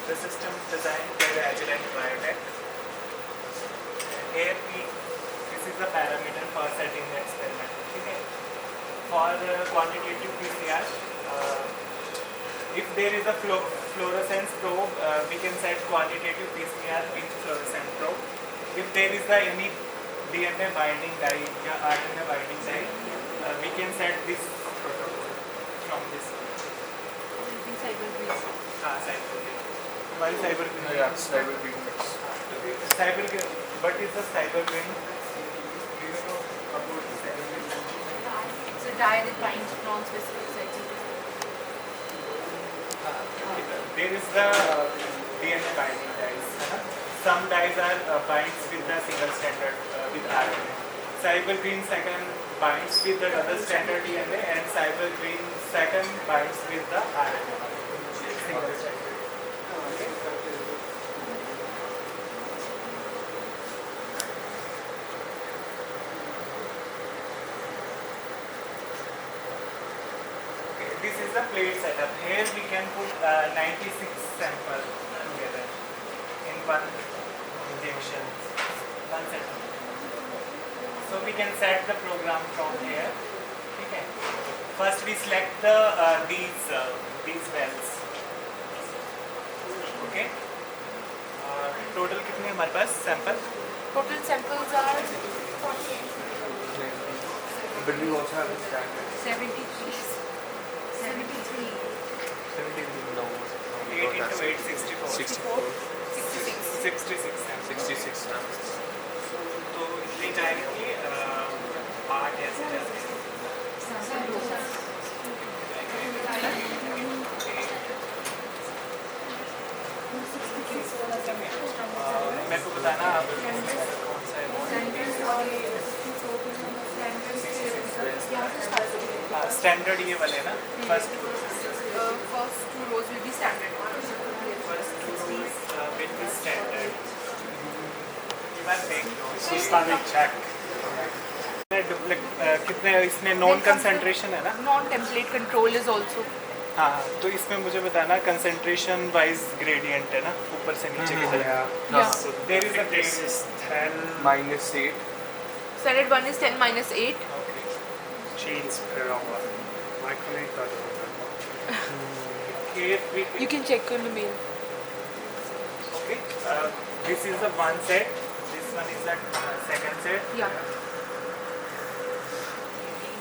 the system designed by the Agilent Biotech. Here this is the parameter for setting the experiment. Okay. For quantitative PCR, if there is a fluorescence probe, we can set quantitative PCR with fluorescent probe. If there is any DNA binding dye or RNA binding dye, we can set this protocol from this. Why cyber green? Yeah, cyber green mix. Cyber green. What is the cyber green? Do you know about the cyber green? It's a dye that binds non-specific sites. There is the DNA binding dyes. Some dyes are binds with the single stranded with RNA. Cyber green second binds with the double stranded DNA, and cyber green second binds with the RNA. Single stranded. This is the plate setup. Here we can put 96 samples together in one injection, one setup. So we can set the program from here. Okay. First we select the these wells. Okay. Total कितने हमारे पास sample? Total samples are 48. But we also have a standard. 73. 73. 17 no. 8 into 8, 64. 64. 66 samples. 66 samples. तो इतनी जाएगी 8 ऐसे जाएंगे. मेरे को बताना आप कौन सा है स्टैंडर्ड ये वाले ना first two rows will be standard. First will be standard. ये बात देख लो. Systemic check. कितने इसमें नॉन कंसंट्रेशन है ना? Non-template control is also. हाँ, तो इसमें मुझे बताना कंसंट्रेशन वाइज ग्रेडियंट है ना, ऊपर से नीचे की तरफ. Yeah. So There is a this is 10 -8. Standard 1 is 10 minus 8. genes per hour. My colleague doesn't remember. Here we You can check on the mail. okay. This is the one set. This one is the second set. Yeah.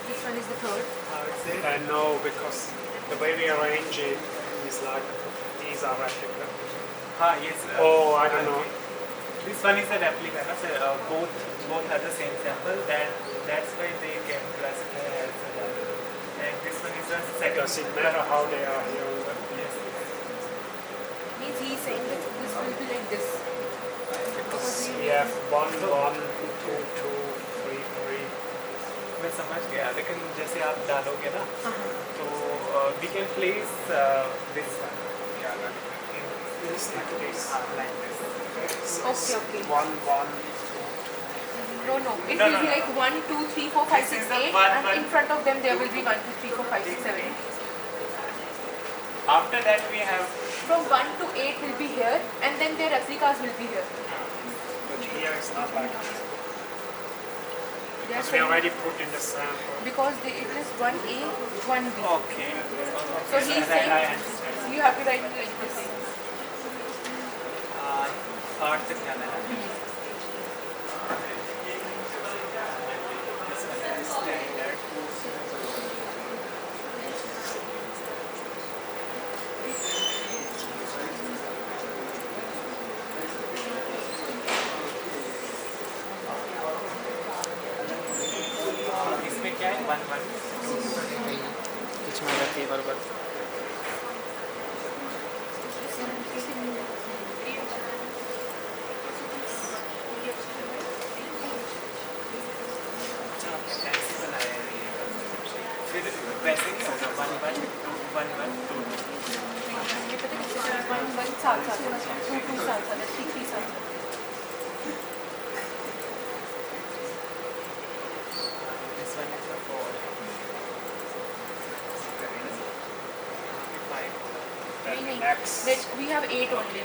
This one is the third. How it says? No, because the way we arrange it is like these are replica. हाँ, yes. Oh, I don't know. This one is a replica, na? So, both are the same sample. That's why they can classify as a replica. And this one is a second. Does it matter how they are here? Yes. Means he is saying that this will be like this. Because we have 1, 1, 2, 2, 3, 3. मैं समझ गया, लेकिन जैसे आप डालोगे ना, तो we can place this one. Yeah, Yes, like this. like this. Okay, okay. 1, 1. No, no. It No, will no, be no. like 1, 2, 3, 4, 5, This 6, is the 8, one- and one- in front of them there will be 1, 2, 3, 4, 5, 6, 7, 8. After that we have From 1 to 8 will be here, and then their replicas will be here. But here it's not like that. They are Because we saying already put in the sample. because it is 1A, 1B. okay. So he is I saying understand. you have to write it like this. 8 तक जाना है. This one is standard. इसमें क्या है 1 1 इसमें रहती है बराबर. फिर वैसे नहीं होगा 1 1 2 1 1 2 ये पता है किससे 1 1 साथ साथ 2 2 साथ साथ 3 3 साथ साथ. This one is a 4. 5. Next. We have 8 only.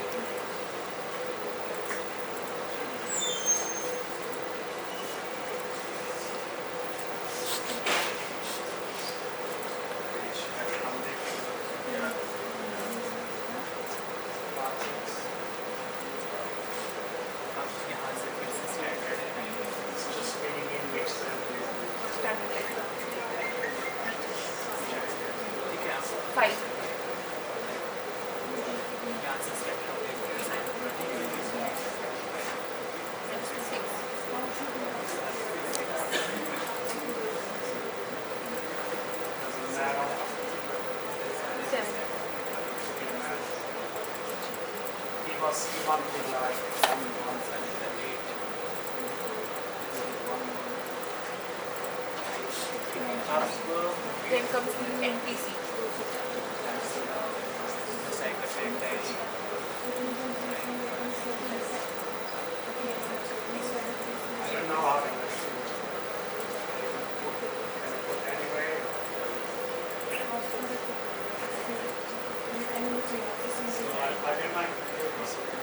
यहाँ से फिर से स्टैंडर्ड है Just filling in which cell is Standard type. ठीक है आप 5. यहाँ से स्पेक्ट्रम देखते हैं sign Next is 6. narrow. 7. He must be like one cell. Then comes NPC. I don't know how to do it. Can I put anyway? So I did my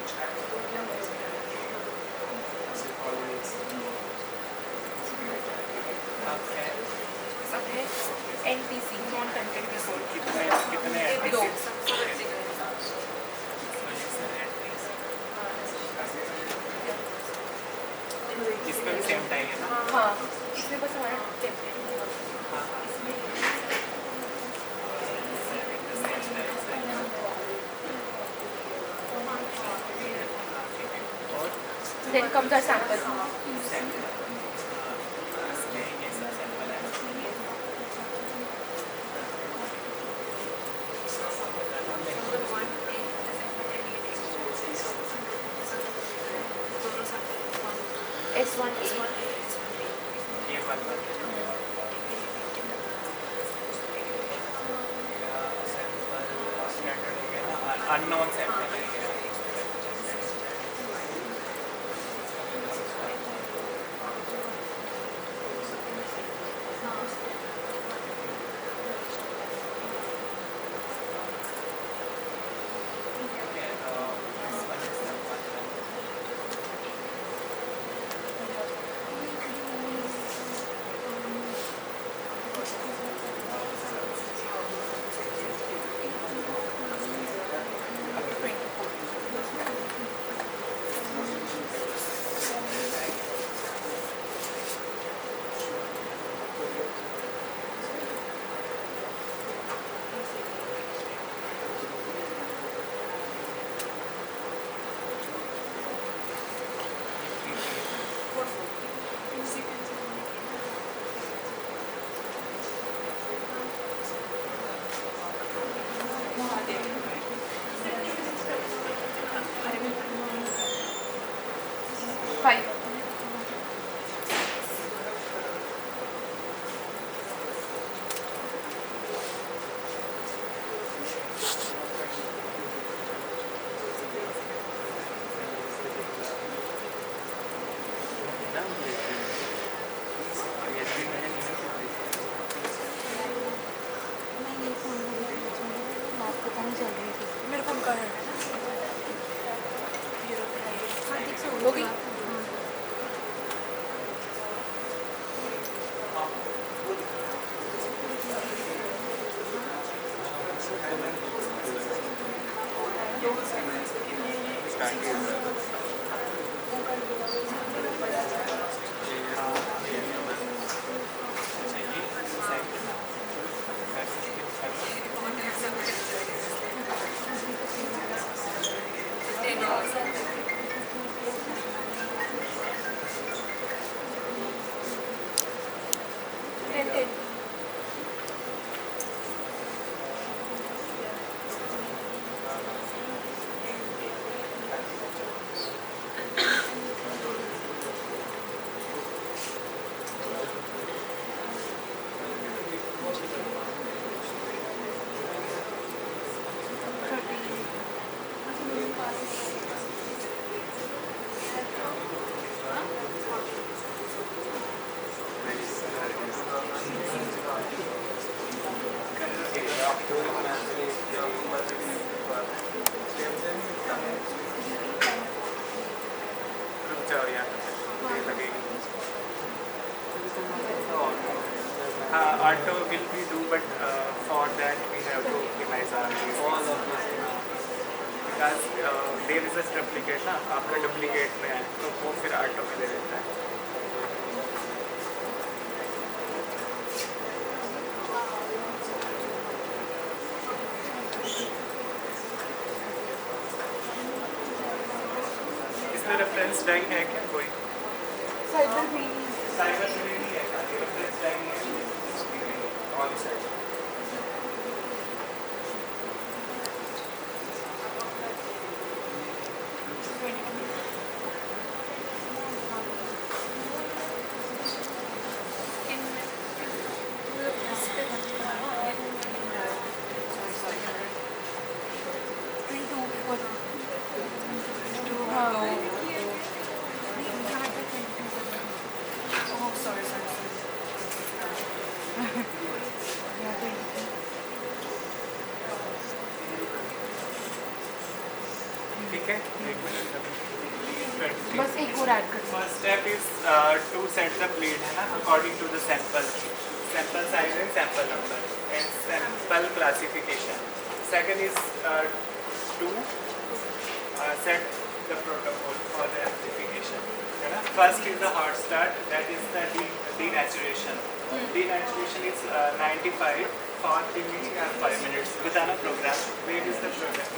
check. Okay. NPC, non-content report. कितने दो. इसमें भी same time है ना हाँ, इसमें बस हमारा template Then comes our sample. S1A. ये वाला सैंपल हो गया ना अननोन सैंपल है Five. मेरे फोन का है हो गई जाओ यहाँ पे लगेगी. हाँ, auto will be do, but for that we have to optimize our All of this. because there is a duplicate ना, आपका duplicate में है तो वो फिर auto में दे देता है. इसमें रेफरेंस डाई है क्या कोई? साइबर भी साइबर में नहीं है क्या? रेफरेंस डाई नहीं है ऑन साइड. ठीक है, एक मिनट. बस एक और ऐड कर. First step is to set the bleed है ना, according to the sample size and sample number and sample classification. Second is to set the protocol for the amplification. है ना? First is the hot start, that is the denaturation. Denaturation is 95 for 3 minutes and 5 minutes. बताना program. Where is the program?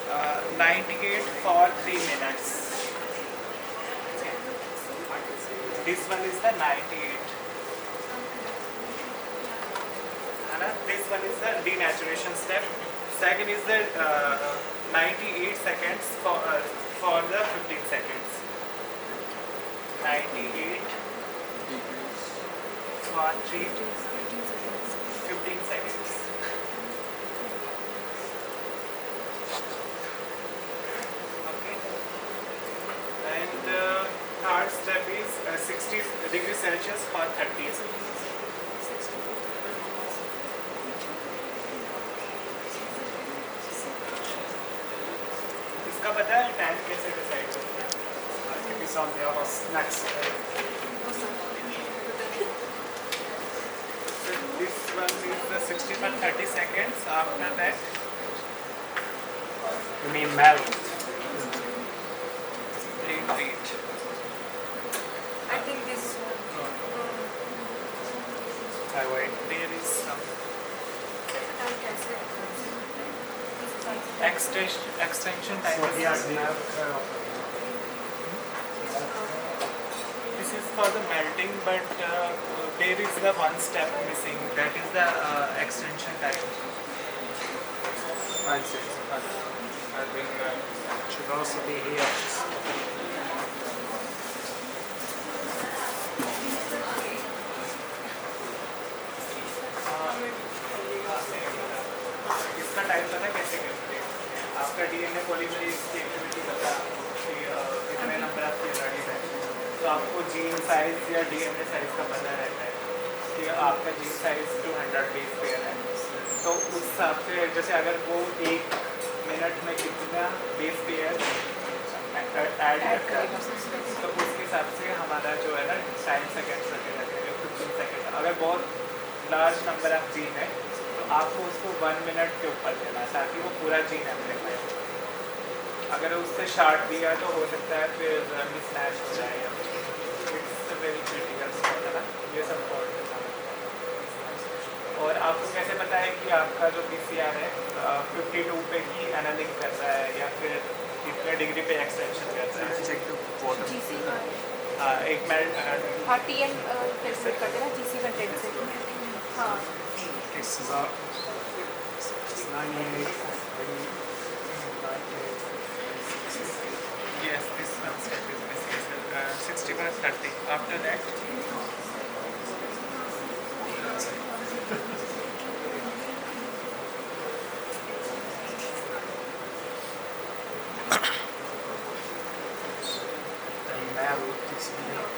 Uh, 98 for 3 minutes. This one is the 98. This one is the denaturation step. Second is the 98 seconds for the 15 seconds. 98 for 15 seconds. Okay. And third step is 60 degrees Celsius for 30 seconds. इसका पता है time कैसे decide होता है? It is on the other next. So this one is the 60 for 30 seconds. After that, You mean melt? bleed rate. I think this I wait. There is some कैसे extension time. So is he has not no there. curve. This is for the melting, but there is the one step missing. That is the extension time. I see. I think Should also be here. इसका time पता कैसे करते हैं? आपका DNA polymerase की activity पता कि कितने नंबर आपके एलआरडीज हैं, तो आपको जीन साइज या DNA साइज का पता रहता है कि आपका जीन साइज 200 बेस पेयर है. तो उस हिसाब से जैसे अगर वो 1 मिनट में कितना बेस पेयर ऐड करता है तो उसके हिसाब से हमारा जो है ना टाइम सेकेंड्स रखे रहते हैं 15 सेकेंड. अगर बहुत लार्ज नंबर ऑफ जीन है तो आपको उसको 1 मिनट के ऊपर देना है ताकि वो पूरा जीन एम्प्लीफाई हो. अगर उससे शार्ट दिया तो हो सकता है फिर मिसमैच हो जाए या इट्स वेरी क्रिटिकल स्पॉट है ना, ये सब पॉइंट. और आपको कैसे पता है कि आपका जो PCR है 52 पे ही एनालिंग कर रहा है या फिर कितने डिग्री पे एक्सटेंशन कर रहा है? check the bottom. GC का हाँ, एक मिनट. हाँ TN कैलकुलेट करते हैं ना GC कंटेंट से. हाँ This is up. It's 98. 98. Yes, this one step is missing. 60 by 30. After that, The melt is here.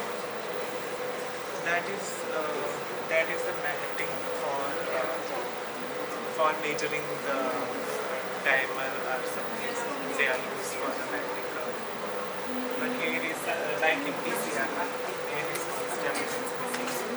that is the matting for measuring the diameter or something. They are used for the matting curve. But here is like in PCR, here is constellation missing.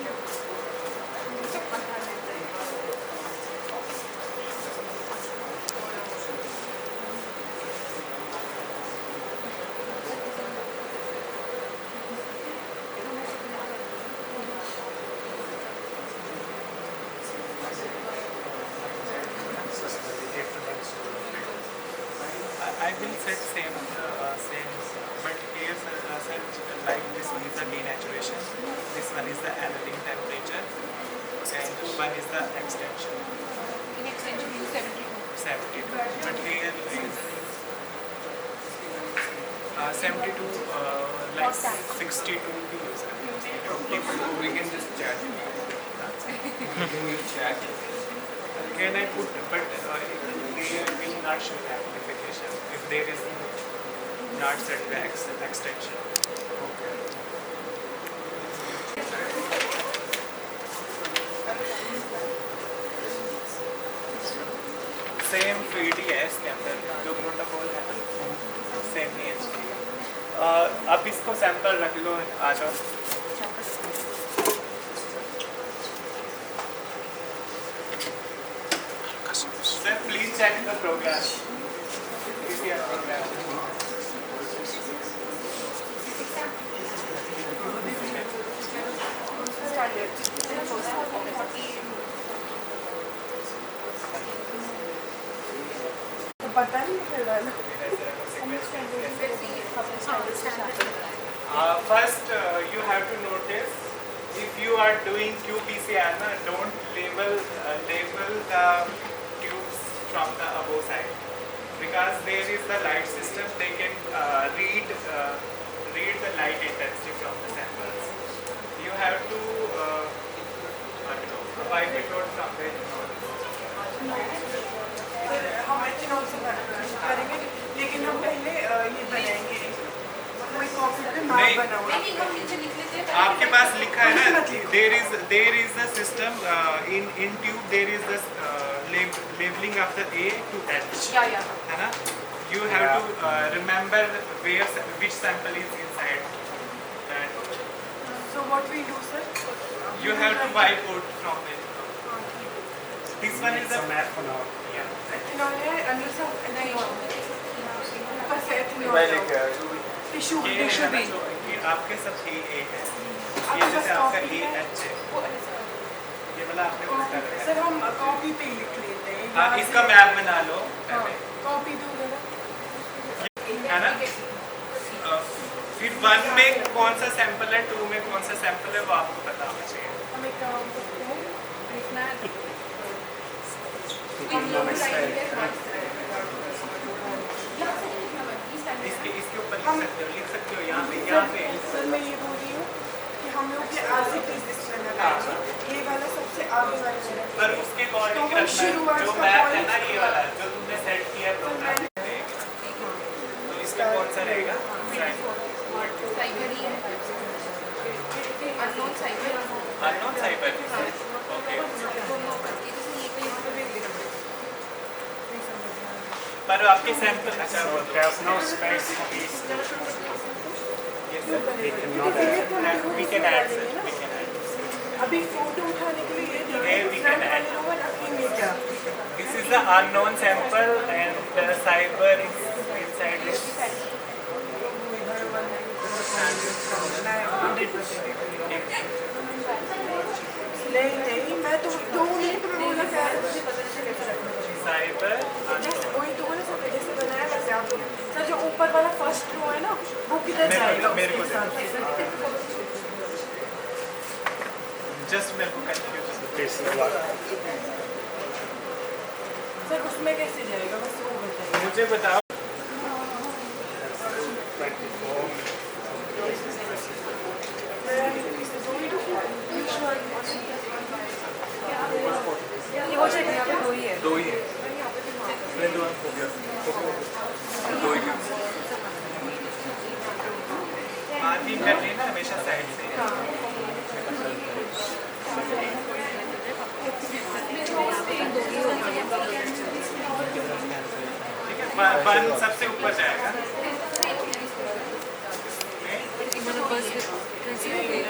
I will set same, but here set like this one is the denaturation, this one is the annealing temperature, and one is the extension. In extension you 72. But here is 72, like 62 views. We can just chat. Can we chat? Can I put, but here will not show the amplification if there is not set the extension. Okay. Same feed ही है इसके अंदर जो protocol है same ही है। अब इसको sample रख लो, आ जाओ। Sir please check the program, पता नहीं चल रहा है। First, you have to notice if you are doing qPCR, don't label the tubes from the above side, because there is the light system. They can read the light intensity from the samples. You have to wipe it out from the हम ethanol से करेंगे, लेकिन हम पहले ये बनाएंगे कोई coffee पे मार्क बना हुआ। नहीं हम नीचे लिख लेते हैं। आपके पास लिखा है ना, there is the system in tube, there is the labeling of the A to H, Yeah. है ना? You have to remember which sample is inside that. So what we do, sir? You have to wipe out from it. This one is the methanol. Ethanol है, अंदर से ethanol, ऊपर से ethanol. मैं लेके आया हूँ। टिश्यू ये टिश्यू है ना, भी। जो ये आपके सब A है, आपके ये पास जैसे आपका कॉपी A है? H है, ये वाला आपने उल्टा लगाया। सर हम कॉपी पे ही लिख लेते हैं। हाँ, इसका मैप बना लो पहले, कॉपी दो जरा। है ना? फिर 1 में कौन सा सैंपल है, 2 में कौन सा सैंपल है, वो आपको पता होना चाहिए। हम एक काम करते हैं, लिखना है। इसके ऊपर लिख सकते हो यहाँ पे। सर मैं ये बोल रही हूँ कि हम लोग ये आज से डिस्कशन लगाएंगे, ये वाला सबसे आगे वाला। पर उसके अकॉर्डिंग तो हम शुरुआत जो का मैप है ना, point- ये वाला जो तुमने सेट किया प्रोग्राम, तो इसका कौन सा रहेगा? साइबर ही है। Unknown cyber. Unknown cyber. Okay. पर आपके सैंपल अच्छा So there's no space for these. We cannot add. we can add, sir. We can add. अभी फोटो उठाने के लिए ये Here we can add. रखेंगे क्या? This is the unknown sample and the cyber is inside this. नहीं मैं तो 2 मिनट में बोला क्या है, मुझे पता नहीं कैसे रखना चाहिए। Cyber जैसे unknown. वही तो बोला सर, जैसे बनाया वैसे आप लोग। सर जो ऊपर वाला फर्स्ट रो है ना, वो किधर जाएगा मेरे को उसके साथ? Just मेरे को confuse. This is what. Sir उसमें कैसे जाएगा, बस वो बताइए। मुझे बताओ 24. ये हो जाएगा, यहाँ पे 2 ही है। 2 ही है। मैं 2 हो गया। 2 ही है। मार्किंग करनी है ना हमेशा साइड से। वन सबसे ऊपर जाएगा। मतलब बस कैंसिल हो गई।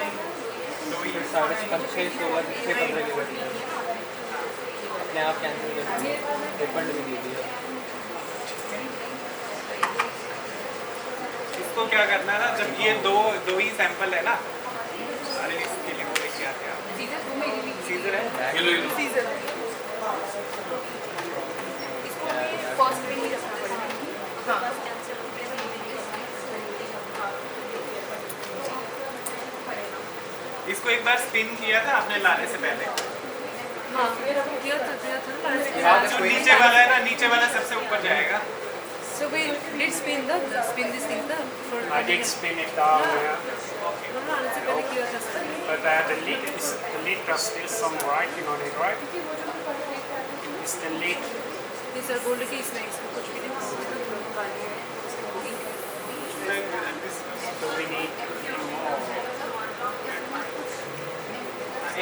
तो ये 5.5 6 16 कितने 15 की बची है अपने आप कैंसिल कर दिया रिफंड भी दे दिया। इसको क्या करना है ना, जब ये दो ही सैंपल है ना, अरे इसके लिए वो लेके आते हैं आप। सीजर है, ये लो सीजर फर्स्ट पे ही रखना पड़ेगा। हाँ इसको एक बार स्पिन किया था आपने लाने से पहले। हाँ किया था ना। जो नीचे वाला है ना, नीचे वाला सबसे ऊपर जाएगा। So we did spin this thing for I did spin it down, yeah. no, आने से पहले किया था sir. But the lid does still some writing on it, right? It's the lid. ये सर बोल रहे कि इसमें कुछ भी नहीं Do we need more?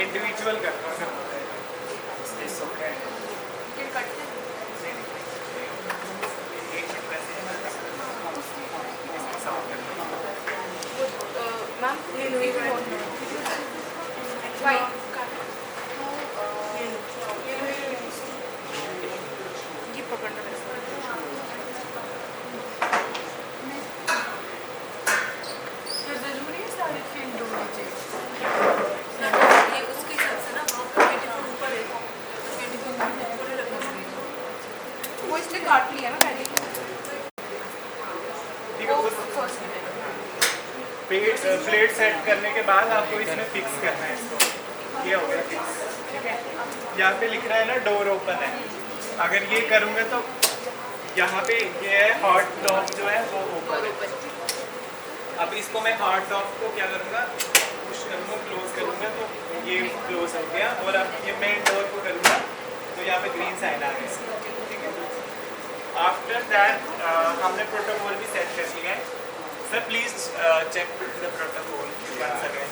Individual करना है। Is this okay? मैम ये लो ये वाइट ये पकड़ना है। तो जरूरी है सारे फील्ड होने चाहिए। ये उसके हिसाब से ना 24 ऊपर है, 24 ऊपर रखना पड़ेगा। वो इसने काट लिया ना पहले। ठीक है, प्लेट सेट करने के बाद आपको इसमें फिक्स करना है इसको। ये हो गया फिक्स, ठीक है। यहाँ पे लिख रहा है ना डोर ओपन है, अगर ये करूँगा तो यहाँ पे ये है हॉट टॉप जो है वो ओपन है। अब इसको मैं हॉट टॉप को क्या करूँगा, पुश करूँगा, क्लोज करूँगा, तो ये क्लोज हो गया। और अब ये मैं डोर को करूँगा तो यहाँ पे ग्रीन साइन आ गया, ठीक है। आफ्टर दैट हमने प्रोटोकॉल भी सेट कर लिया है। Sir, please check the protocol once again.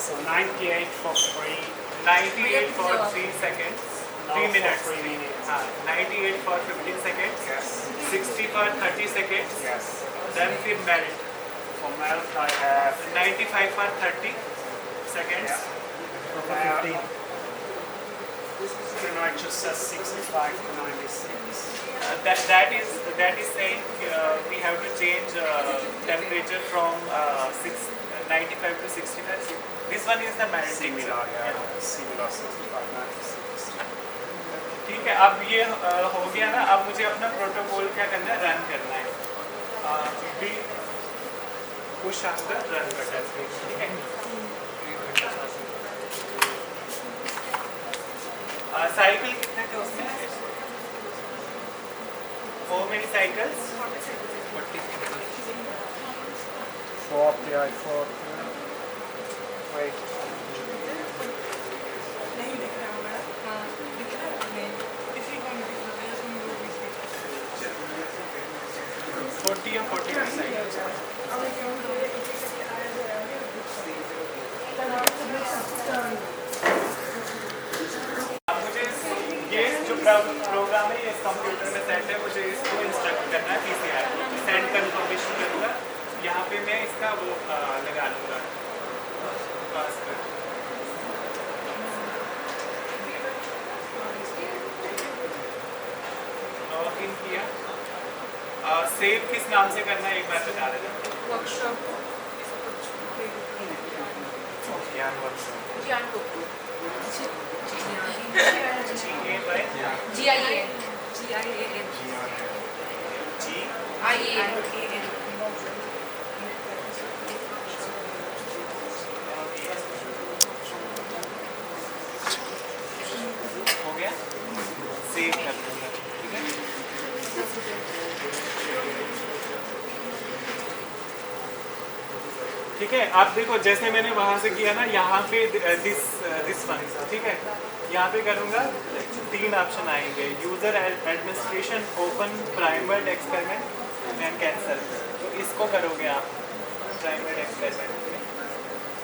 So 98 for 3. 98 for 3 seconds, No, 3 for minutes. 3 minutes. 98 for 15 seconds. Yes. 60 for 30 seconds. Yes. Then फिर melt. For melt I have 95 for 30 seconds. No, it just says 65 to 96. That is saying we have to change temperature from 95 to 65. This one is the melting. Similar, yeah. Similar 65, 96. ठीक है, अब ये हो गया ना। अब मुझे अपना प्रोटोकॉल क्या करना है, रन करना है। Be push on the run button, ठीक है। साइकिल कितने थे उसमें? How many cycles? 40, I thought. Wait. नहीं दिख रहा होगा। हाँ दिख रहा है नहीं, इसी को नहीं दिख रहा है, इसमें वो भी दिख रहा है। 40 or 45 cycles. अब ये क्यों हो रहा है? इसी के आया अब मुझे ये जो प्रोग्राम है ये इस कंप्यूटर में सेट है, मुझे इसको इंस्ट्रक्ट करना है पीसीआर सेंड कंफर्मेशन करूँगा। यहाँ पे मैं इसका वो लगा लूँगा पासवर्ड। लॉगिन किया। सेव किस नाम से करना है एक बार बता देना। वर्कशॉप ज्ञान वर्कशॉप। ज्ञान को GIAN हो गया, सेव कर दूँगा, ठीक है। ठीक है, आप देखो जैसे मैंने वहाँ से किया ना, यहाँ पे दिस वन, ठीक है। यहाँ पे करूँगा, 3 ऑप्शन आएंगे, user administration, open primed experiment and cancel. तो इसको करोगे आप प्राइमर्ड एक्सपेरिमेंट में,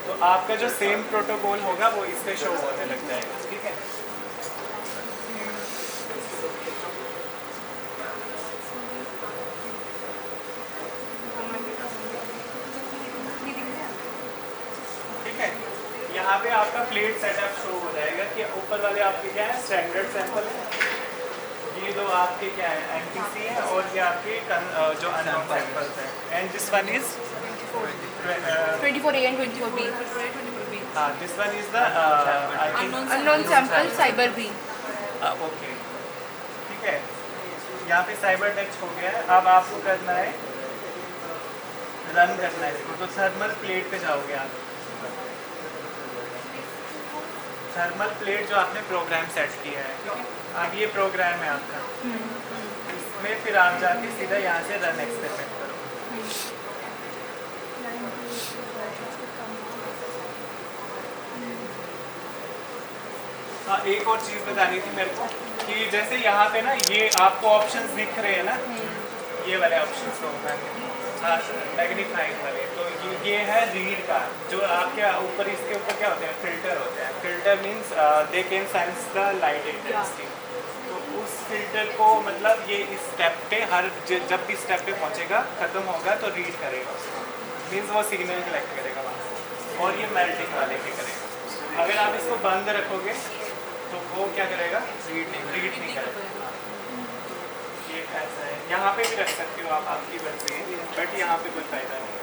तो आपका जो सेम प्रोटोकॉल होगा वो इस पे शो होने लग जाएगा, ठीक है। यहाँ पे आपका प्लेट सेटअप शो हो जाएगा कि ऊपर वाले आपके क्या है स्टैंडर्ड सैंपल है, ये दो आपके क्या है एनटीसी है और ये आपके जो अननोन सैंपल्स हैं and this one is 24A and 24B. हाँ this one is the I think Unknown sample cyber B. Okay ठीक है। यहाँ पे साइबर टेक्स्ट हो गया है। अब आपको करना है रन करना है इसको, तो थर्मल प्लेट पे जाओगे आप। थर्मल प्लेट जो आपने प्रोग्राम सेट किया है, अब ये प्रोग्राम है आपका, इसमें फिर आप जाके सीधा यहाँ से रन एक्सपेरिमेंट करो। हाँ एक और चीज़ बतानी थी मेरे को कि जैसे यहाँ पे ना ये आपको ऑप्शंस दिख रहे हैं ना, ये वाले ऑप्शंस तो मैग्नीफाइंग वाले, तो ये है रीड का, जो आपके ऊपर इसके ऊपर क्या होते हैं फिल्टर होते हैं। Filter means they can sense the light intensity. तो उस फिल्टर को मतलब ये इस स्टेप पे जब भी स्टेप पे पहुँचेगा ख़त्म होगा तो रीड करेगा उसको, मीन्स वो सिग्नल कलेक्ट करेगा वहाँ से, और ये मेल्टिंग वाले भी करेगा। अगर आप इसको बंद रखोगे तो वो क्या करेगा रीड नहीं करेगा। ये ऐसा है, यहाँ पे भी रख सकते हो आप, आपकी मर्जी है, बट यहाँ पे कोई फायदा नहीं है।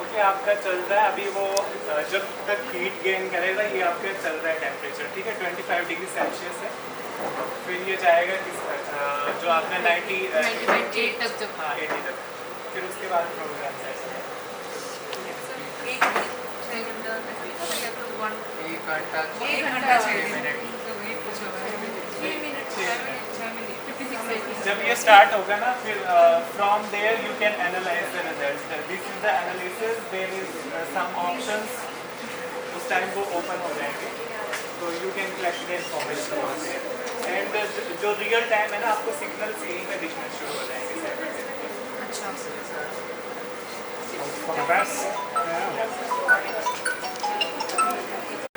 ओके आपका चल रहा है अभी वो जब तक हीट गेन करेगा ये आपका चल रहा है टेम्परेचर, ठीक है 25 डिग्री सेल्सियस है। फिर ये जाएगा किस जो आपने 98 तक जब हाँ 80 तक, फिर उसके बाद प्रोग्राम सेट है। एक घंटा 6 मिनट। जब ये स्टार्ट होगा ना फिर from there you can analyse the results. This is the analysis, there is some options, उस टाइम वो ओपन हो जाएंगे तो you can collect the information and जो रियल टाइम है ना आपको सिग्नल यहीं पे दिखना शुरू हो जाएंगे। For the best. Yeah.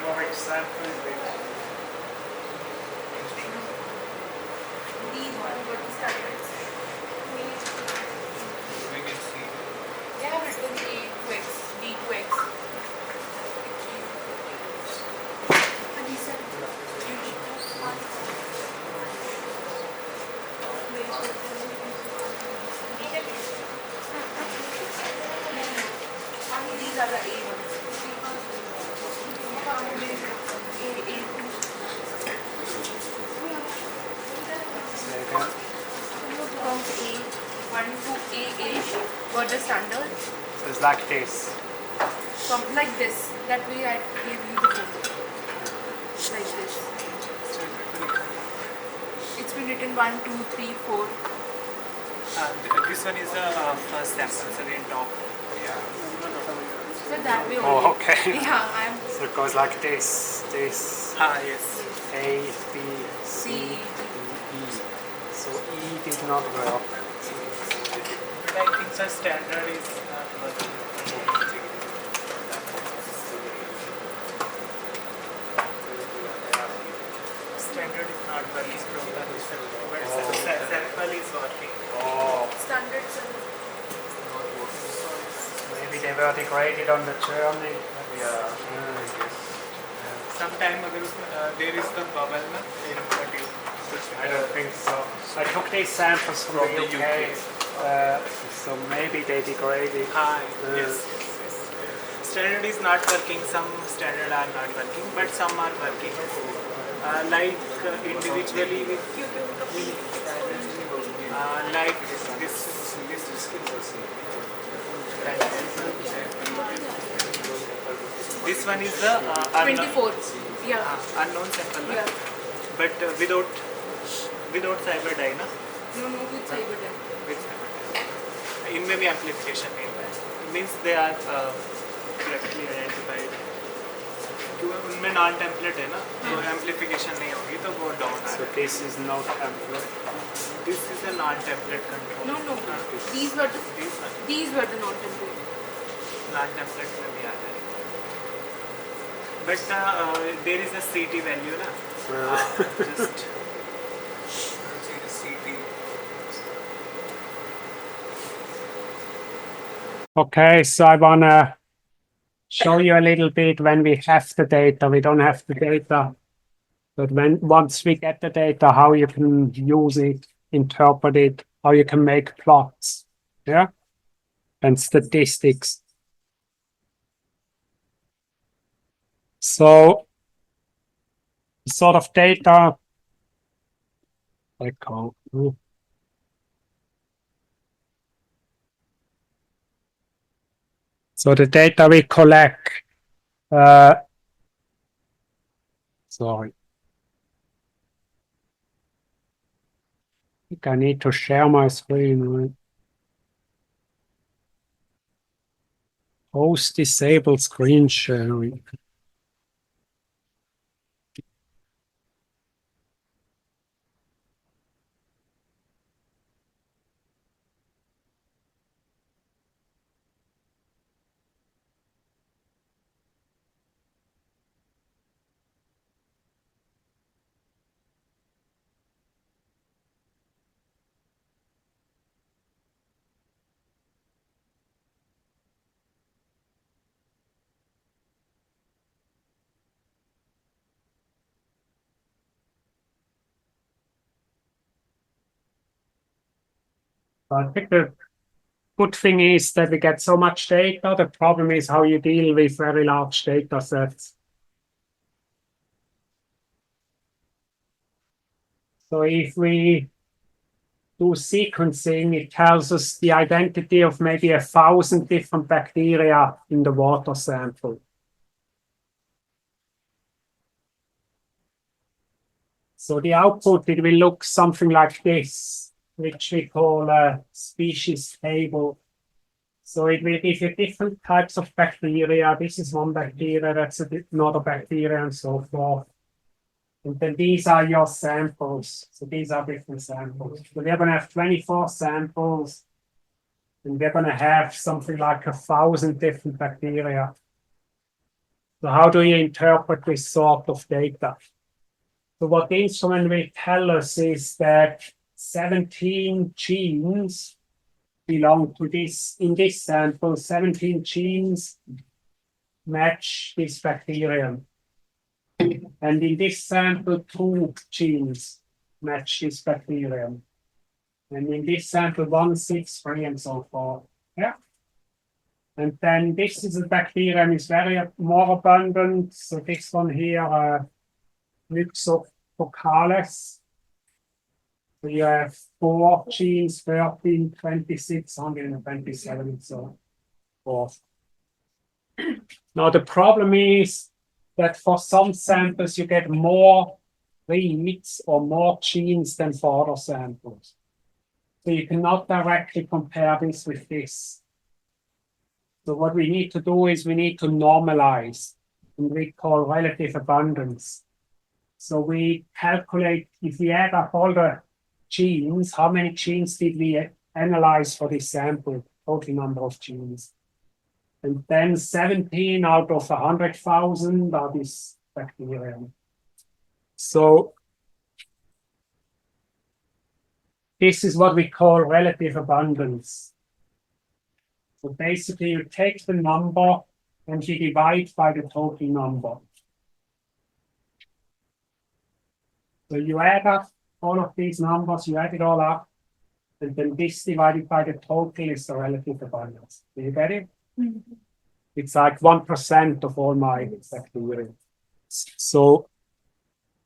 More example. we can see They have written A2X, D2X. These are the A ones. From A1 to A8 were the standard. So it's like this. From like this, that way I gave you the photo. Like this. It's been written 1, 2, 3, 4. This one is the first sample, so in top. So that way only. Oh, okay. Yeah, I'm So it goes like this, this, Yes. A, B, C, C. D, E. So E did not work. But I think the standard is not working. Standard is not working, program is working, but sample is working. Oh, standard. maybe they were degraded on the journey. Sometime अगर उसमें there is the bubble ना in the tube. I don't think so. I took these samples from the UK. So maybe they degraded. Yes. Standard is not working. Some standard are not working, but some are working. Like individually with like this. This one is the 24. Yeah. unknown sample, na? Yeah. But without cyber die ना? No, with cyber time. With cyber die. इनमें भी amplification नहीं हुआ है. Means they are correctly identified. क्योंकि उनमें non template है ना, तो एम्पलीफिकेशन नहीं होगी तो वो down So this is not template. This is a non template control. No. These were the non-template. Non template में भी आता है. बट देयर इज अ सीटी वैल्यू ना, just Okay, so I want to show you a little bit when we have the data. We don't have the data, but once we get the data, how you can use it, interpret it, how you can make plots, yeah, and statistics. So, sort of data, so the data we collect, sorry. I think I need to share my screen, right? Host disable screen sharing. I think the good thing is that we get so much data. The problem is how you deal with very large data sets. So if we do sequencing, it tells us the identity of maybe 1,000 different bacteria in the water sample. So the output, it will look something like this, which we call a species table. So it will give you different types of bacteria. This is one bacteria, that's another bacteria, and so forth. And then these are your samples. So these are different samples. So we're going to have 24 samples, and we're going to have something like 1,000 different bacteria. So how do you interpret this sort of data? So what the instrument will tell us is that 17 genes belong to this. In this sample, 17 genes match this bacterium. And in this sample, 2 genes match this bacterium. And in this sample, 1, 6, 3, and so forth. Yeah. And then this is a bacterium is very more abundant. So this one here, Myxofocales. So you have 4 genes, 13, 26, 127, and so forth. Now the problem is that for some samples you get more reads or more genes than for other samples. So you cannot directly compare this with this. So what we need to do is we need to normalize, and we call relative abundance. So we calculate, if we add up all the genes, how many genes did we analyze for this sample, total number of genes. And then 17 out of 100,000 are this bacterium. So this is what we call relative abundance. So basically you take the number and you divide by the total number. So you add up all of these numbers, you add it all up, and then this divided by the total is the relative abundance. Do you get it? Mm-hmm. It's like 1% of all my bacteria. So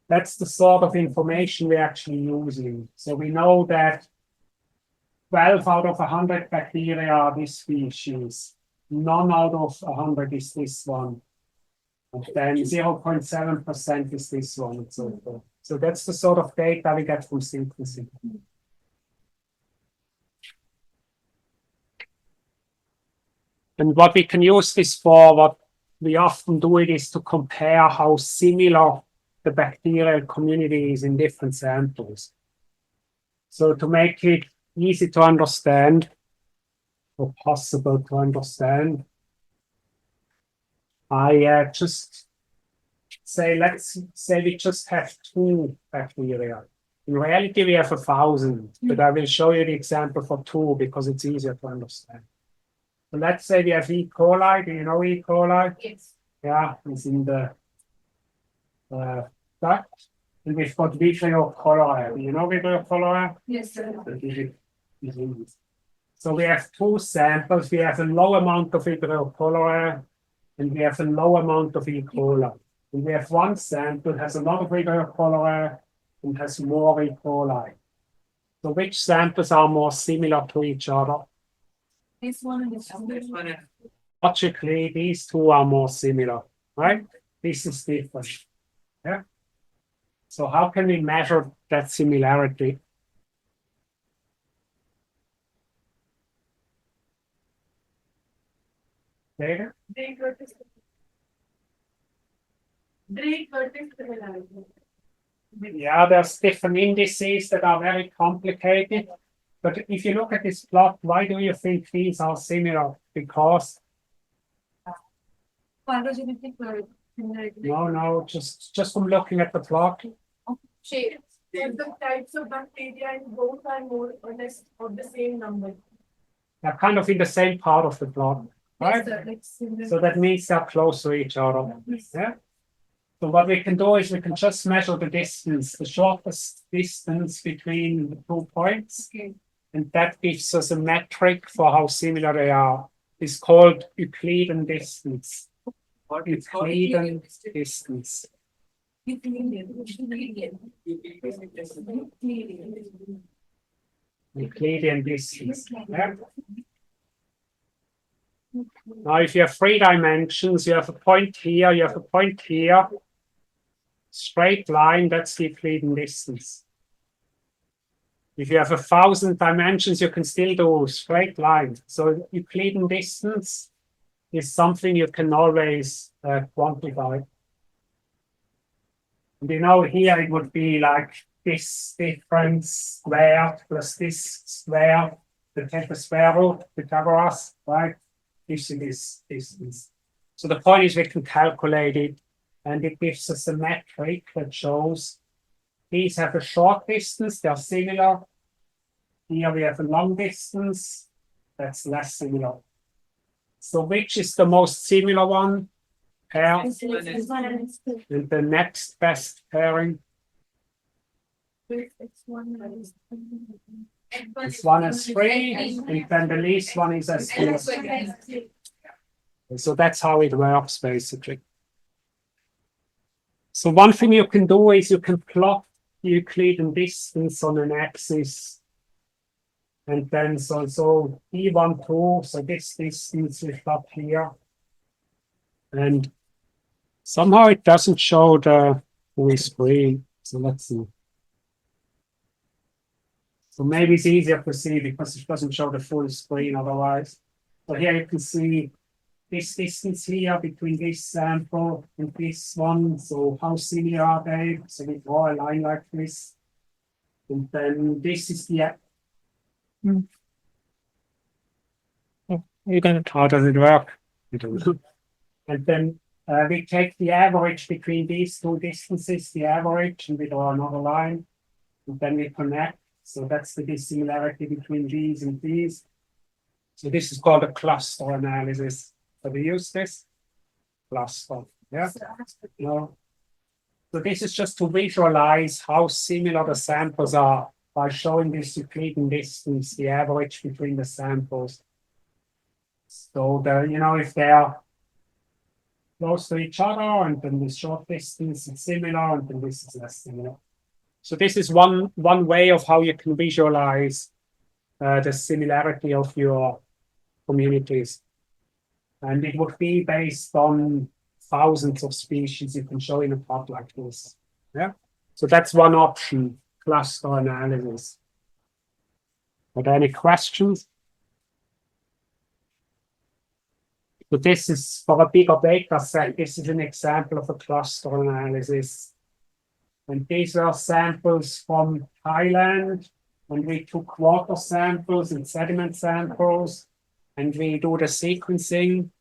that's the sort of information we're actually using. So we know that 12 out of 100 bacteria are this species. None out of 100 is this one. And then 0.7% is this one, and so forth. So that's the sort of data we get from sequencing. And what we can use this for, what we often do it is to compare how similar the bacterial community is in different samples. So to make it easy to understand, or possible to understand, I just say, let's say we just have 2 bacteria. In reality, we have 1,000, but I will show you the example for 2 because it's easier to understand. So let's say we have E. coli. Do you know E. coli? Yes. Yeah, it's in the gut. And we've got Vibrio cholerae. Do you know Vibrio cholerae? Yes, sir. So we have two samples. We have a low amount of Vibrio cholerae and we have a low amount of E. coli. And we have one sample that has a lot of Vibrio cholerae and has more E. coli. So which samples are more similar to each other? This one and this one. Logically, these two are more similar, right? This is different. Yeah. So how can we measure that similarity? Data? Yeah, there's different indices that are very complicated. But if you look at this plot, why do you think these are similar? Because Phylogenetic no, just from looking at the plot. shape. But the types of bacteria in both are more or less of the same number. They're kind of in the same part of the plot, right? Yes, sir. Like similar. So that means they're close to each other. Yeah. So what we can do is we can just measure the distance, the shortest distance between the 2 points. Okay. And that gives us a metric for how similar they are. It's called Euclidean distance. Euclidean distance. Euclidean distance. Yeah. Now, if you have 3 dimensions, you have a point here, you have a point here. Straight line, that's the Euclidean distance. If you have 1,000 dimensions, you can still do straight lines. So Euclidean distance is something you can always quantify. And you know, here it would be like this difference squared plus this square, the take the square root, Pythagoras, right? Gives you this distance. So the point is we can calculate it, and it gives us a metric that shows these have a short distance, they're similar. Here we have a long distance, that's less similar. So which is the most similar one? Pair. And the next best pairing. This one is 3, and then the least one is S2. So that's how it works, basically. So one thing you can do is you can plot the Euclidean distance on an axis. And then so E12, so this distance is up here. And somehow it doesn't show the full screen. So let's see. So maybe it's easier to see because it doesn't show the full screen otherwise. So here you can see this distance here between this sample and this one. So how similar are they? So we draw a line like this. And then this is the... You can. How does it work? And then we take the average between these two distances, the average, and we draw another line. And then we connect. So that's the dissimilarity between these and these. So this is called a cluster analysis. Have you used this? Cluster. Yeah. No. So this is just to visualize how similar the samples are by showing this Euclidean distance, the average between the samples. So if they are close to each other, and then the short distance is similar, and then this is less similar. So this is one way of how you can visualize the similarity of your communities. And it would be based on thousands of species you can show in a plot like this. Yeah. So that's one option, cluster analysis. Are there any questions? So this is for a bigger data set. This is an example of a cluster analysis. And these are samples from Thailand. And we took water samples and sediment samples. And we do the sequencing.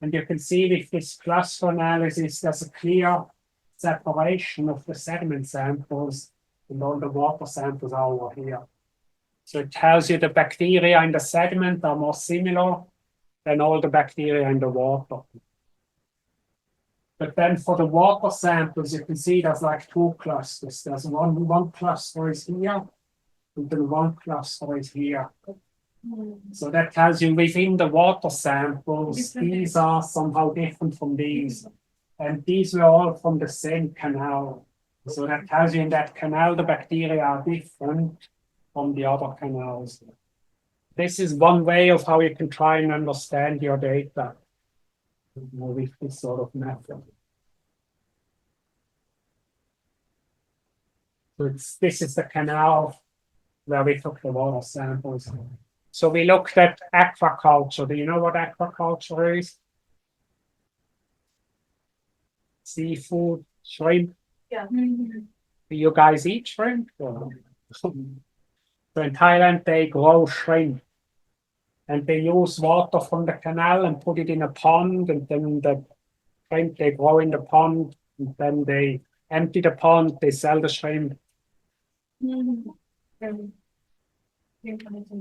And you can see with this cluster analysis, there's a clear separation of the sediment samples. And all the water samples are over here. So it tells you the bacteria in the sediment are more similar than all the bacteria in the water. But then for the water samples, you can see there's like two clusters. There's one cluster is here, and then one cluster is here. So that tells you within the water samples, these are somehow different from these. And these were all from the same canal. So that tells you in that canal, the bacteria are different from the other canals. This is one way of how you can try and understand your data with this sort of method. So this is the canal where we took the water samples. So we looked at aquaculture. Do you know what aquaculture is? Seafood, shrimp. Yeah. Do you guys eat shrimp? So in Thailand, they grow shrimp. And they use water from the canal and put it in a pond. And then the shrimp, they grow in the pond. And then they empty the pond, they sell the shrimp.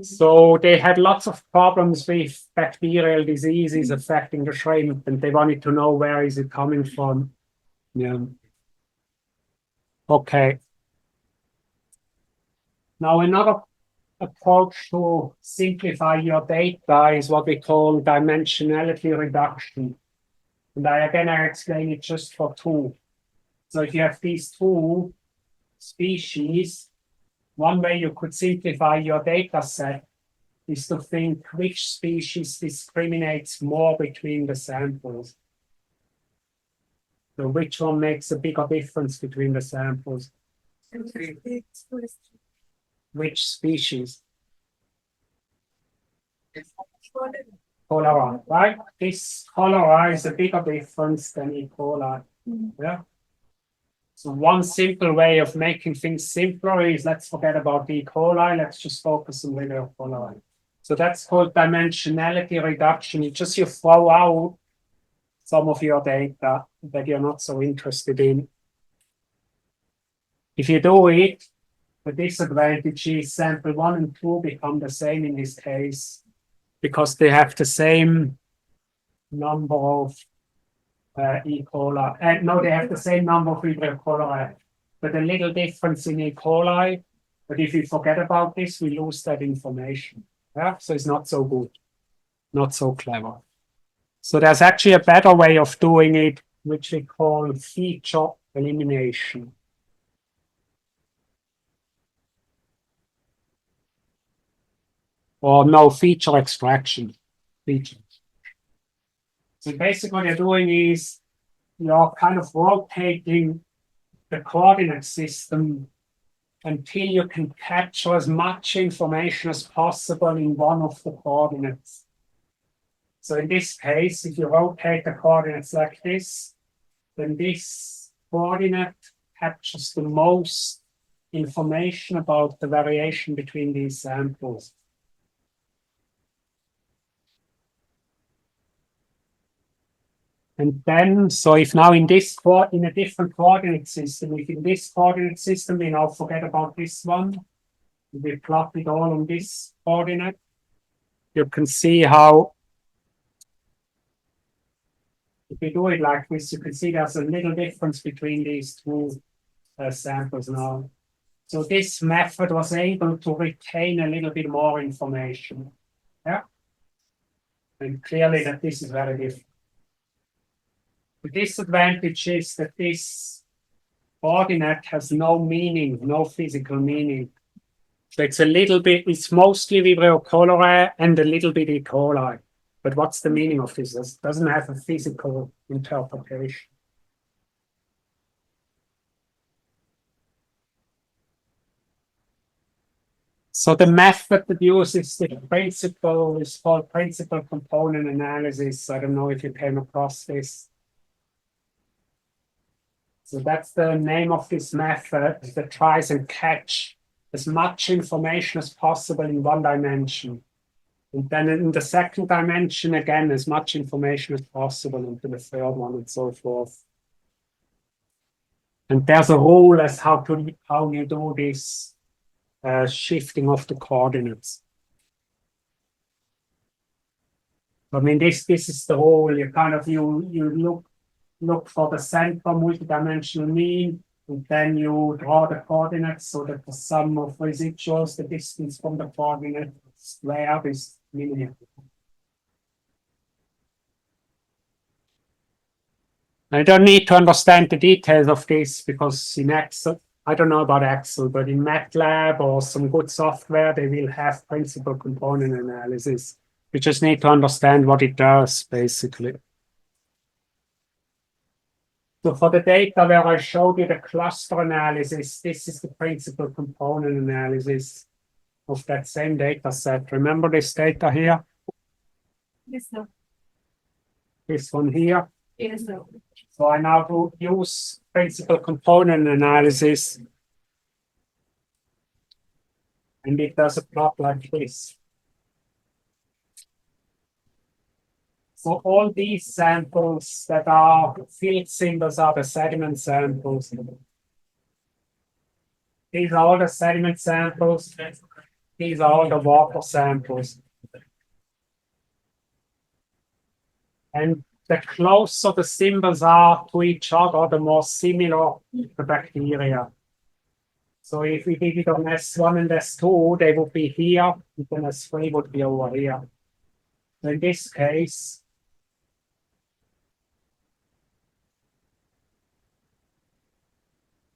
So they had lots of problems with bacterial diseases affecting the shrimp, and they wanted to know where is it coming from. Yeah. Okay. Now another approach to simplify your data is what we call dimensionality reduction. And I explain it just for two. So if you have these two species, one way you could simplify your data set is to think which species discriminates more between the samples. So which one makes a bigger difference between the samples? Which species? Cholera, right? This cholera is a bigger difference than E. coli. Yeah. So one simple way of making things simpler is let's forget about E. coli, let's just focus on Vibrio cholerae. So that's called dimensionality reduction. You throw out some of your data that you're not so interested in. If you do it, the disadvantage is sample 1 and 2 become the same in this case because they have the same number of E. coli. No, they have the same number of Vibrio cholerae, but a little difference in E. coli. But if we forget about this, we lose that information. Yeah, so it's not so good, not so clever. So there's actually a better way of doing it, which we call feature elimination. Or no, feature extraction. Feature. So basically what you're doing is you're kind of rotating the coordinate system until you can capture as much information as possible in one of the coordinates. So in this case, if you rotate the coordinates like this, then this coordinate captures the most information about the variation between these samples. And then, so if now in this in a different coordinate system, if in this coordinate system we now forget about this one, we plot it all on this coordinate, you can see how, if we do it like this, you can see there's a little difference between these two samples now. So this method was able to retain a little bit more information. Yeah. And clearly that this is very different. The disadvantage is that this coordinate has no meaning, no physical meaning. So it's a little bit, it's mostly Vibrio cholerae and a little bit E. coli. But what's the meaning of this? It doesn't have a physical interpretation. So the method that uses the principle is called principal component analysis. I don't know if you came across this. So that's the name of this method that tries and catch as much information as possible in one dimension. And then in the second dimension, again, as much information as possible into the third one and so forth. And there's a rule as how you do this shifting of the coordinates. I mean, this is the whole. You kind of you look for the center multidimensional mean, and then you draw the coordinates so that the sum of residuals, the distance from the coordinate square, is linear. I don't need to understand the details of this because in Excel, I don't know about Excel, but in MATLAB or some good software, they will have principal component analysis. You just need to understand what it does, basically. So for the data where I showed you the cluster analysis, this is the principal component analysis of that same data set. Remember this data here? Yes, sir. This one here. Yes, sir. So I now will use principal component analysis. And it does a plot like this. So all these samples that are field symbols are the sediment samples. These are all the sediment samples. These are all the water samples. And the closer the symbols are to each other, the more similar the bacteria. So if we did it on S1 and S2, they would be here, and then S3 would be over here. In this case,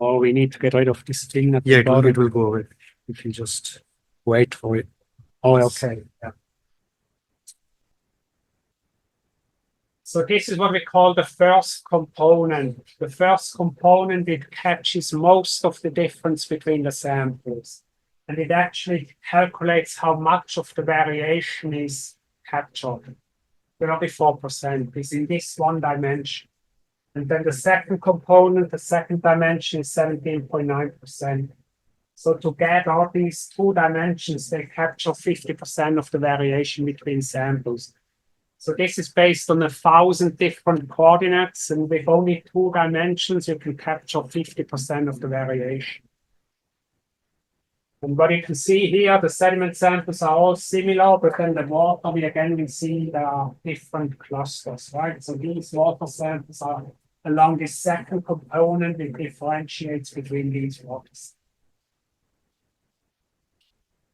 oh, we need to get rid of this thing. Yeah, it will go away if you just wait for it. Oh, okay. Yeah. So this is what we call the first component. The first component, it catches most of the difference between the samples. And it actually calculates how much of the variation is captured. 34% is in this one dimension. And then the second component, the second dimension is 17.9%. So together, these two dimensions, they capture 50% of the variation between samples. So this is based on 1,000 different coordinates, and with only two dimensions, you can capture 50% of the variation. And what you can see here, the sediment samples are all similar, but then the water, we again will see there are different clusters, right? So these water samples are along this second component, it differentiates between these waters.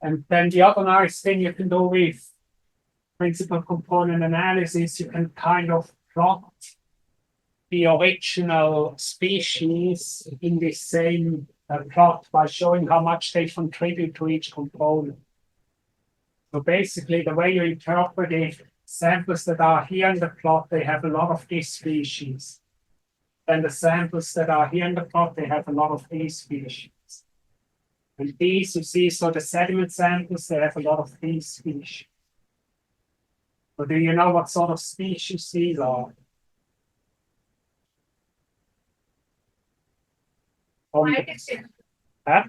And then the other nice thing you can do with principal component analysis, you can kind of plot the original species in this same plot by showing how much they contribute to each component. So basically, the way you interpret it, samples that are here in the plot, they have a lot of this species. And the samples that are here in the plot, they have a lot of these species. And these, you see, so the sediment samples, they have a lot of these species. But do you know what sort of species these are? Huh?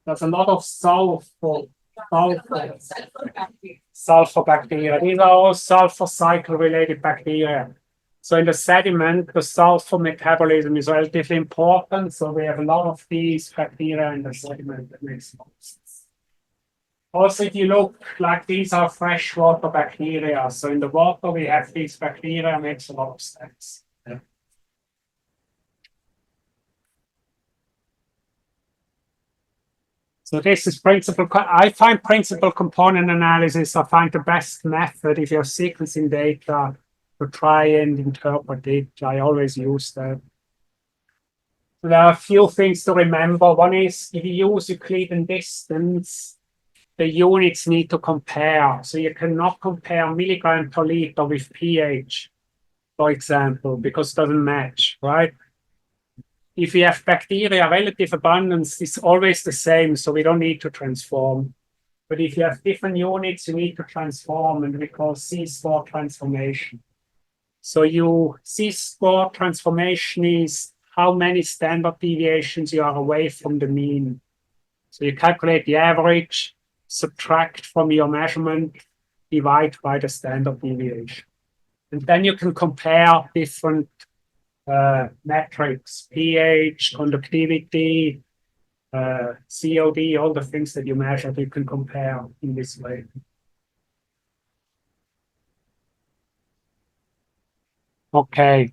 There's a lot of sulfur bacteria. These are all sulfur cycle related bacteria. So in the sediment, the sulfur metabolism is relatively important. So we have a lot of these bacteria in the sediment. That makes more sense. Also, if you look, like these are freshwater bacteria. So in the water, we have these bacteria, makes a lot of sense. Yeah. So this is principal. I find principal component analysis, I find the best method if you're sequencing data to try and interpret it. I always use that. So there are a few things to remember. One is if you use Euclidean distance, the units need to compare. So you cannot compare milligram per liter with pH, for example, because it doesn't match, right? If you have bacteria, relative abundance is always the same, so we don't need to transform. But if you have different units, you need to transform, and we call C-score transformation. So C-score transformation is how many standard deviations you are away from the mean. So you calculate the average, subtract from your measurement, divide by the standard deviation. And then you can compare different metrics, pH, conductivity, COD, all the things that you measure, you can compare in this way. Okay.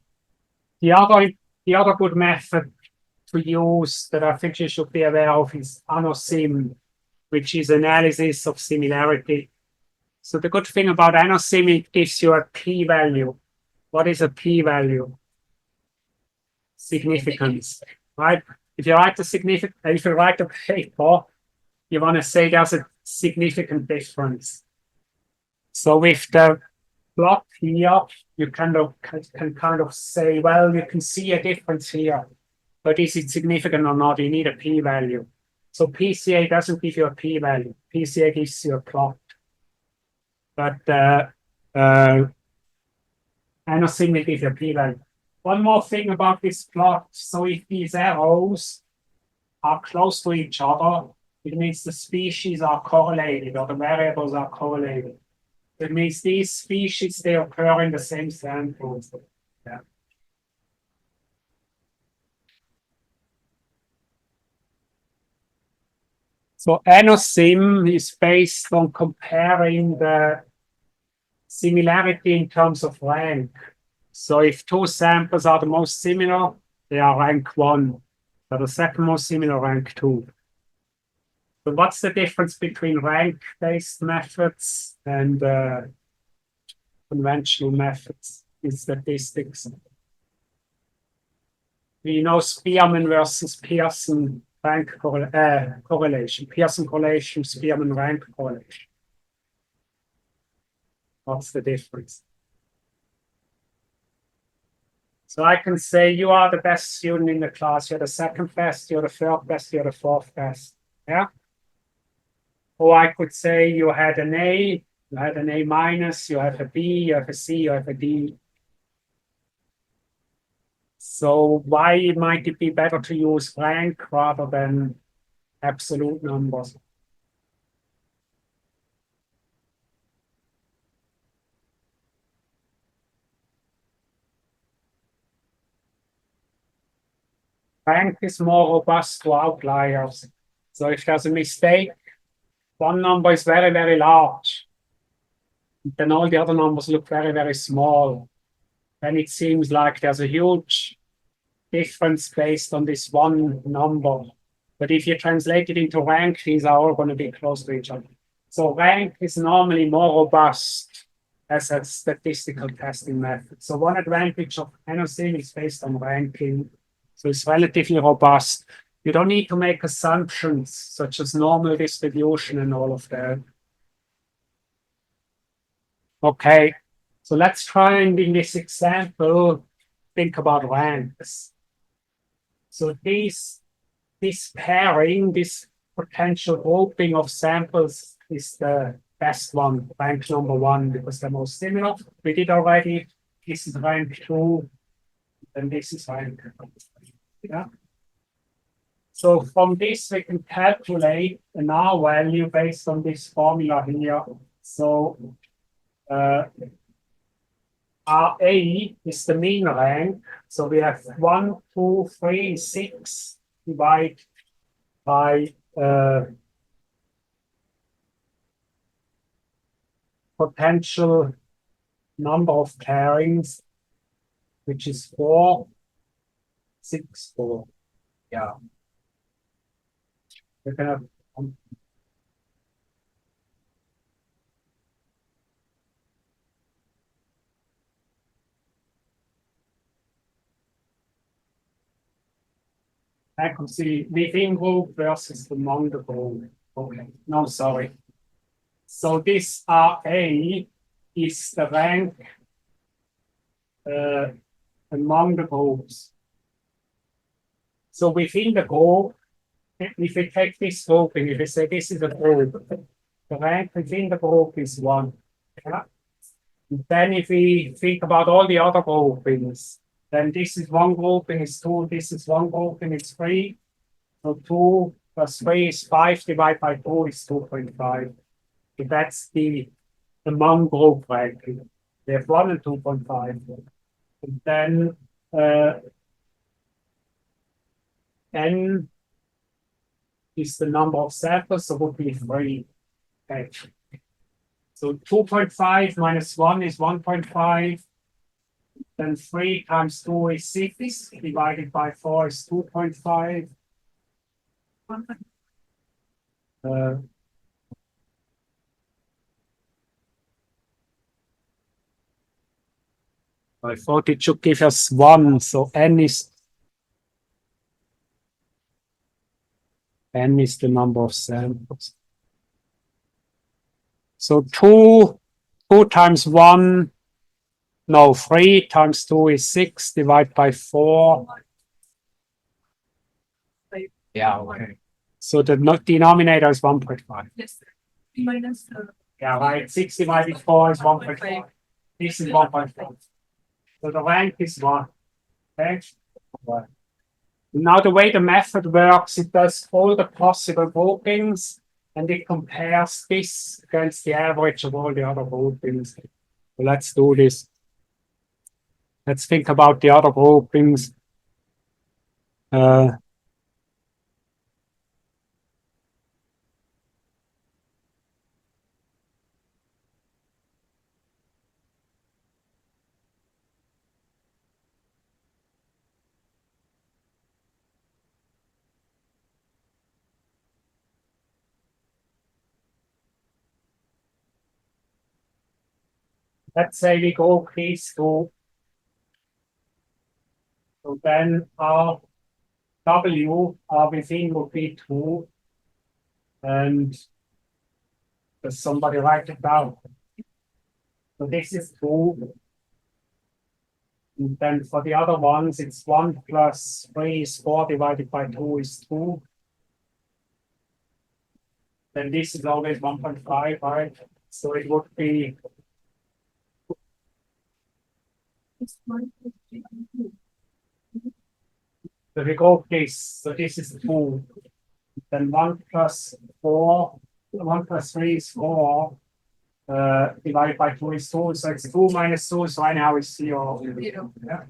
The other good method to use that I think you should be aware of is ANOSIM, which is analysis of similarity. So the good thing about ANOSIM, it gives you a p-value. What is a p-value? Significance, right? If you write a paper, you want to say there's a significant difference. So with the plot here, you can kind of say, well, you can see a difference here, but is it significant or not? You need a p-value. So PCA doesn't give you a p-value. PCA gives you a plot. But ANOSIM will give you a p-value. One more thing about this plot. So if these arrows are close to each other, it means the species are correlated or the variables are correlated. It means these species, they occur in the same samples. Yeah. So ANOSIM is based on comparing the similarity in terms of rank. So if two samples are the most similar, they are rank 1. So the second most similar, rank 2. So what's the difference between rank-based methods and conventional methods in statistics? We know Spearman versus Pearson rank correlation. Pearson correlation, Spearman rank correlation. What's the difference? So I can say you are the best student in the class, you're the second best, you're the third best, you're the fourth best. Yeah? Or I could say you had an A, you had an A minus, you have a B, you have a C, you have a D. So why might it be better to use rank rather than absolute numbers? Rank is more robust to outliers. So if there's a mistake, one number is very, very large, then all the other numbers look very, very small. Then it seems like there's a huge difference based on this one number. But if you translate it into rank, these are all going to be close to each other. So rank is normally more robust as a statistical testing method. So one advantage of ANOSIM is based on ranking. So it's relatively robust. You don't need to make assumptions such as normal distribution and all of that. Okay, so let's try and in this example, think about ranks. So this pairing, this potential grouping of samples is the best one, rank number 1, because they're most similar. We did already, this is rank 2, and this is rank 3. Yeah. So from this, we can calculate an R value based on this formula here. So RA is the mean rank. So we have 1, 2, 3, 6 divided by potential number of pairings, which is 4, 6, 4. Yeah. We're gonna I can see within group versus among the group. Okay, no, sorry. So this RA is the rank among the groups. So within the group, if we take this grouping, if we say this is a group, the rank within the group is 1. Yeah? And then if we think about all the other groupings, then this is one grouping is 2, this is one grouping is 3. So 2 plus 3 is 5, divided by 2 is 2.5. So that's the among group ranking. We have 1 and 2.5. And then N is the number of samples, so would be 3. Okay. So 2.5 minus 1 is 1.5. Then 3 times 2 is 6, divided by 4 is 2.5. I thought it should give us 1, so n is the number of samples. So 2 times 1, no, 3 times 2 is 6, divided by 4. Yeah, okay. So the denominator is 1.5. Yes. Minus Yeah, right. 6 divided by 4 is 1.5. This is 1.5. So the rank is 1. Okay? Now the way the method works, it does all the possible groupings and it compares this against the average of all the other groupings. So let's do this. Let's think about the other groupings. Let's say we group these two. So then our W, our within would be 2. And does somebody write it down? So this is 2. And then for the other ones, it's 1 plus 3 is 4 divided by 2 is 2. Then this is always 1.5, right? So it would be so we go this. So this is 2. Then 1 plus 4, 1 plus 3 is 4. Divided by 2 is 2. So it's 2 minus 2. So right now it's 0. Yeah.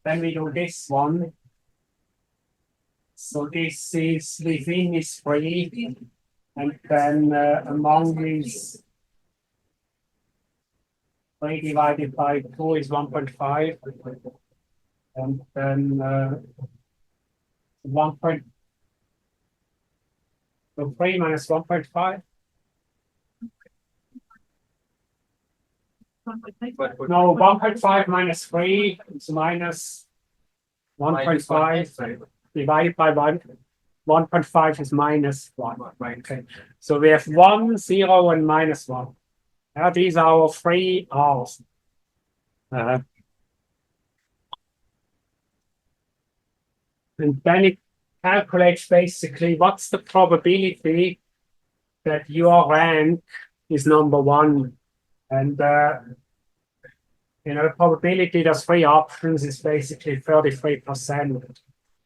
Then we do this one. So this is within is 3. And then among these 3 divided by 2 is 1.5. And then 3 minus 1.5. No, 1.5 minus 3 is minus 1.5 divided by 1. 1.5 is minus 1. Right. Okay. So we have 1, 0, and minus 1. Now these are our 3 R's. And then it calculates basically what's the probability that your rank is number 1. And the probability, there's 3 options, is basically 33%.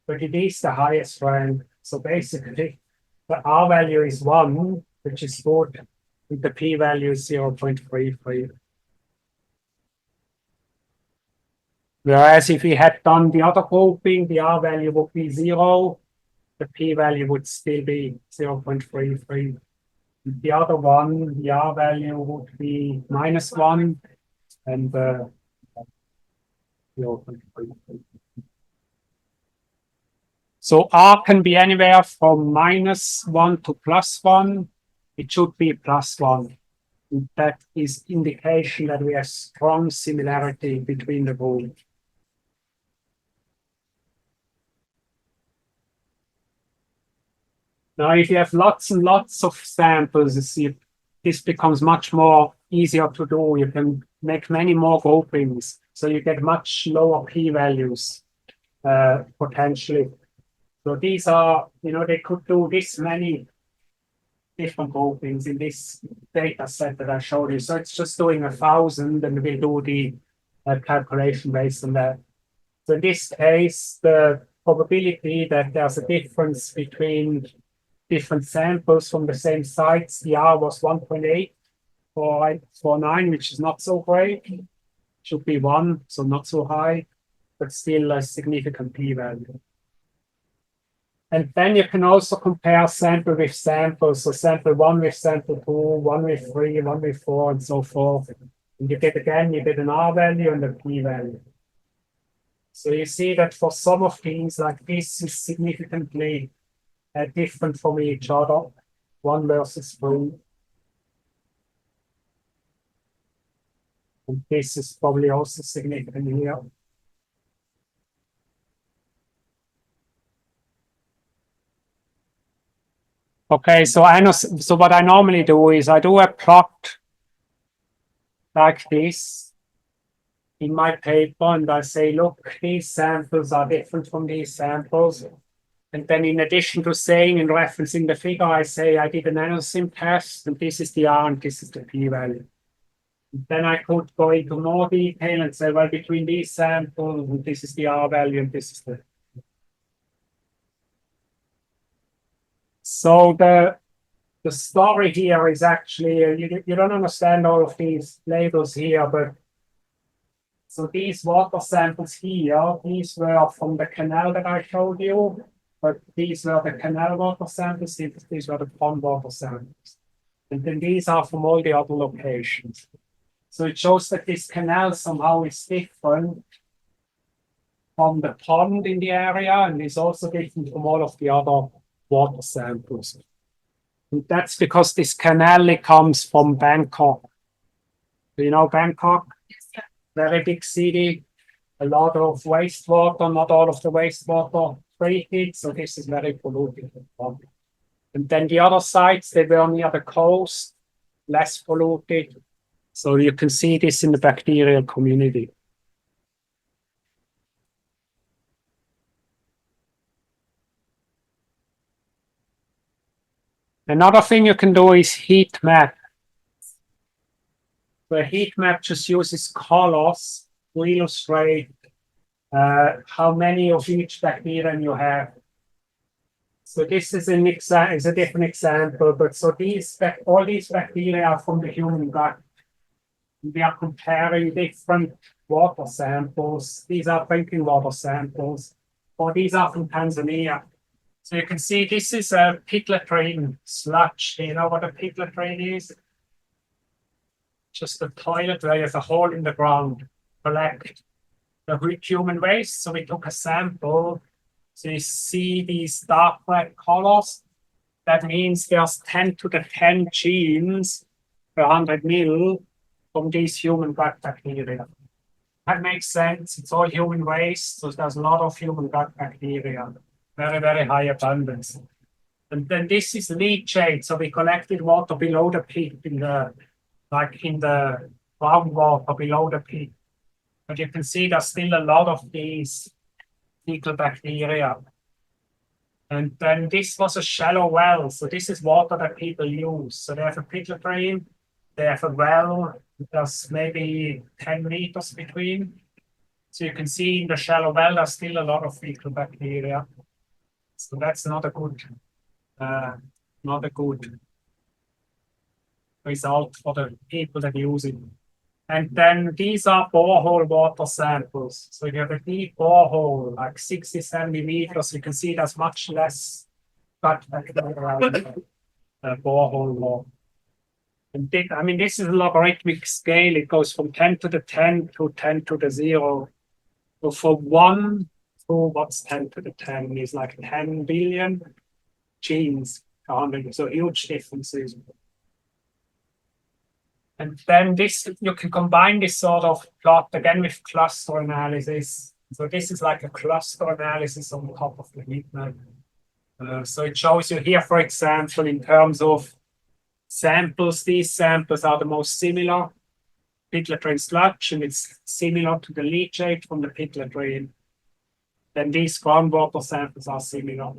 But it is the highest rank. So basically, the R value is 1, which is good, and the P value is 0.33. Whereas if we had done the other grouping, the R value would be 0, the P value would still be 0.33. The other one, the R value would be minus 1, and 0.33. So R can be anywhere from -1 to +1. It should be +1. That is indication that we have strong similarity between the groups. Now, if you have lots and lots of samples, you see, this becomes much more easier to do. You can make many more groupings, so you get much lower p-values potentially. So these are, they could do this many different groupings in this data set that I showed you. So it's just doing 1,000, and we'll do the calculation based on that. So in this case, the probability that there's a difference between different samples from the same sites, the R was 1.849, which is not so great. Should be 1, so not so high, but still a significant p-value. And then you can also compare sample with sample. So sample 1 with sample 2, 1 with 3, 1 with 4, and so forth. And you get an R value and a P value. So you see that for some of things like this is significantly different from each other, 1 versus 3. And this is probably also significant here. Okay, so what I normally do is I do a plot like this in my paper, and I say, look, these samples are different from these samples. And then in addition to saying and referencing the figure, I say I did an NanoSim test, and this is the R and this is the P value. And then I could go into more detail and say, well, between these samples, and this is the R value and this is the. So the story here is actually, you don't understand all of these labels here, but so these water samples here, these were from the canal that I showed you, but these were the canal water samples, these were the pond water samples. And then these are from all the other locations. So it shows that this canal somehow is different from the pond in the area, and is also different from all of the other water samples. And that's because this canal comes from Bangkok. Do you know Bangkok? Yes, Very big city, a lot of wastewater, not all of the wastewater treated, so this is very polluted. And then the other sites, they were near the coast, less polluted. So you can see this in the bacterial community. Another thing you can do is heat map. The heat map just uses colors to illustrate how many of each bacterium you have. So this is a different example, but so all these bacteria are from the human gut. We are comparing different water samples. These are drinking water samples, or these are from Tanzania. So you can see this is a piglet sludge. Do you know what a piglet is? Just a toilet where you have a hole in the ground, collect the human waste. So we took a sample. So you see these dark red colors. That means there's 10 to the 10 genes per 100 ml from these human gut bacteria. That makes sense. It's all human waste, so there's a lot of human gut bacteria. Very, very high abundance. And then this is leachate. So we collected water below the pit in the groundwater below the pit. But you can see there's still a lot of these fecal bacteria. And then this was a shallow well. So this is water that people use. So they have a pit latrine, they have a well, there's maybe 10 meters between. So you can see in the shallow well, there's still a lot of fecal bacteria. So that's not a good result for the people that use it. And then these are borehole water samples. So you have a deep borehole, like 60 centimeters. You can see there's much less gut bacteria borehole water. And this is a logarithmic scale. It goes from 10 to the 10 to 10 to the 0. So for 1 to what's 10 to the 10 is like 10 billion genes. So huge differences. And then this, you can combine this sort of plot again with cluster analysis. So this is like a cluster analysis on top of the heat map. So it shows you here, for example, in terms of samples, these samples are the most similar. Pit latrine sludge, and it's similar to the leachate from the pit latrine. Then these groundwater samples are similar.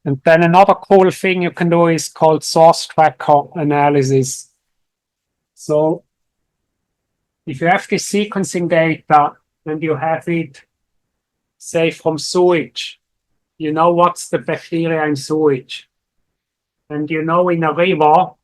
And then another cool thing you can do is called source tracker analysis. So if you have this sequencing data and you have it, say, from sewage, you know what's the bacteria in sewage. And you know in a river,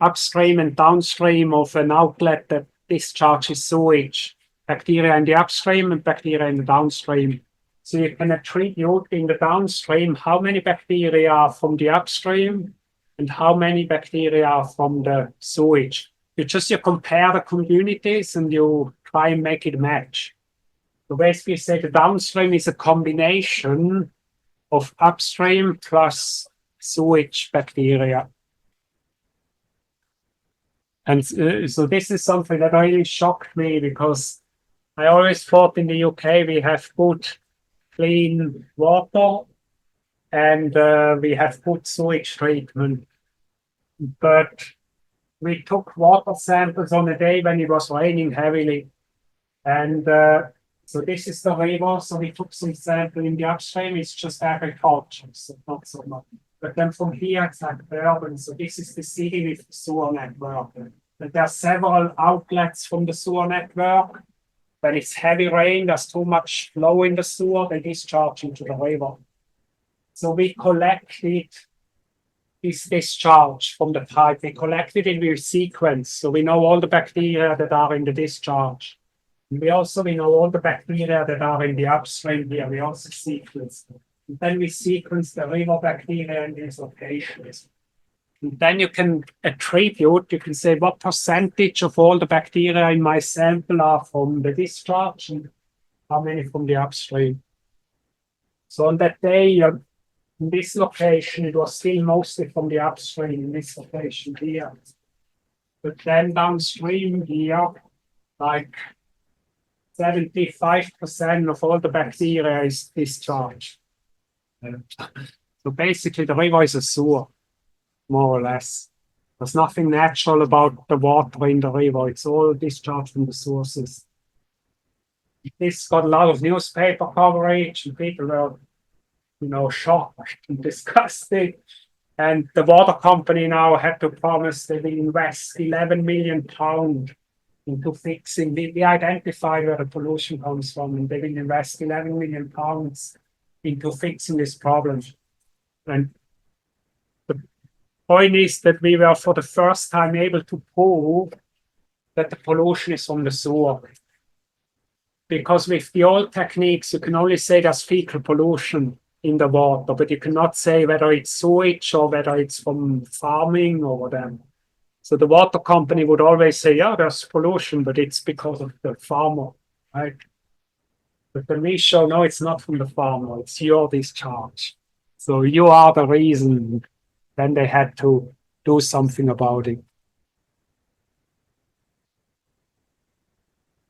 upstream and downstream of an outlet that discharges sewage, bacteria in the upstream and bacteria in the downstream. So you can attribute in the downstream how many bacteria are from the upstream and how many bacteria are from the sewage. You compare the communities and you try and make it match. So basically say the downstream is a combination of upstream plus sewage bacteria. And so this is something that really shocked me because I always thought in the UK we have good, clean water and we have good sewage treatment. But we took water samples on a day when it was raining heavily. And so this is the river. So we took some sample in the upstream. It's just agriculture, so not so much. But then from here, it's like urban. So this is the city with the sewer network. And there are several outlets from the sewer network. When it's heavy rain, there's too much flow in the sewer, they discharge into the river. So we collected this discharge from the pipe. We collected it with sequence. So we know all the bacteria that are in the discharge. And we know all the bacteria that are in the upstream here. We also sequence them. And then we sequence the river bacteria in these locations. And then you can attribute, you can say what percentage of all the bacteria in my sample are from the discharge and how many from the upstream. So on that day, in this location, it was still mostly from the upstream in this location here. But then downstream here, like 75% of all the bacteria is discharged. So basically the river is a sewer, more or less. There's nothing natural about the water in the river. It's all discharged from the sources. This got a lot of newspaper coverage and people were, shocked and disgusted. And the water company now had to promise they will invest £11 million into fixing. We identified where the pollution comes from, and they will invest £11 million into fixing this problem. And the point is that we were for the first time able to prove that the pollution is from the sewer. Because with the old techniques, you can only say there's fecal pollution in the water, but you cannot say whether it's sewage or whether it's from farming or whatever. So the water company would always say, yeah, there's pollution, but it's because of the farmer, right? But then we show, no, it's not from the farmer, it's your discharge. So you are the reason. Then they had to do something about it.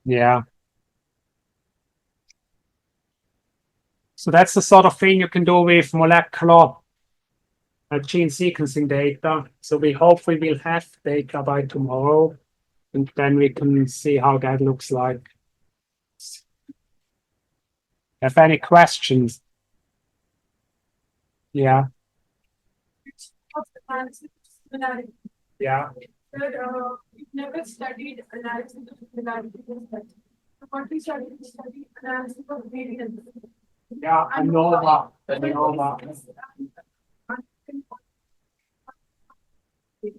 Yeah. So that's the sort of thing you can do with molecular gene sequencing data. So we hope we will have data by tomorrow, and then we can see how that looks like. Have any questions? Yeah. Yeah. We've never studied analysis of similarity. What we studied analysis of variance. Yeah, ANOVA.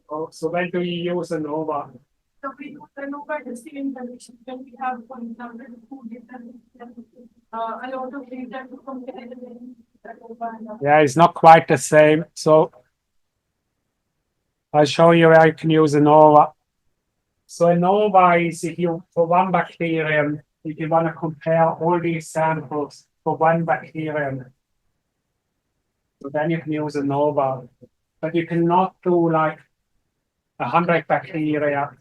Oh, so when do you use ANOVA? So we use ANOVA to see information when we have, for example, food data, a lot of data to compare the Yeah, it's not quite the same. So I'll show you where you can use ANOVA. So ANOVA is if you, for one bacterium, if you want to compare all these samples for one bacterium, so then you can use ANOVA. But you cannot do like 100 bacteria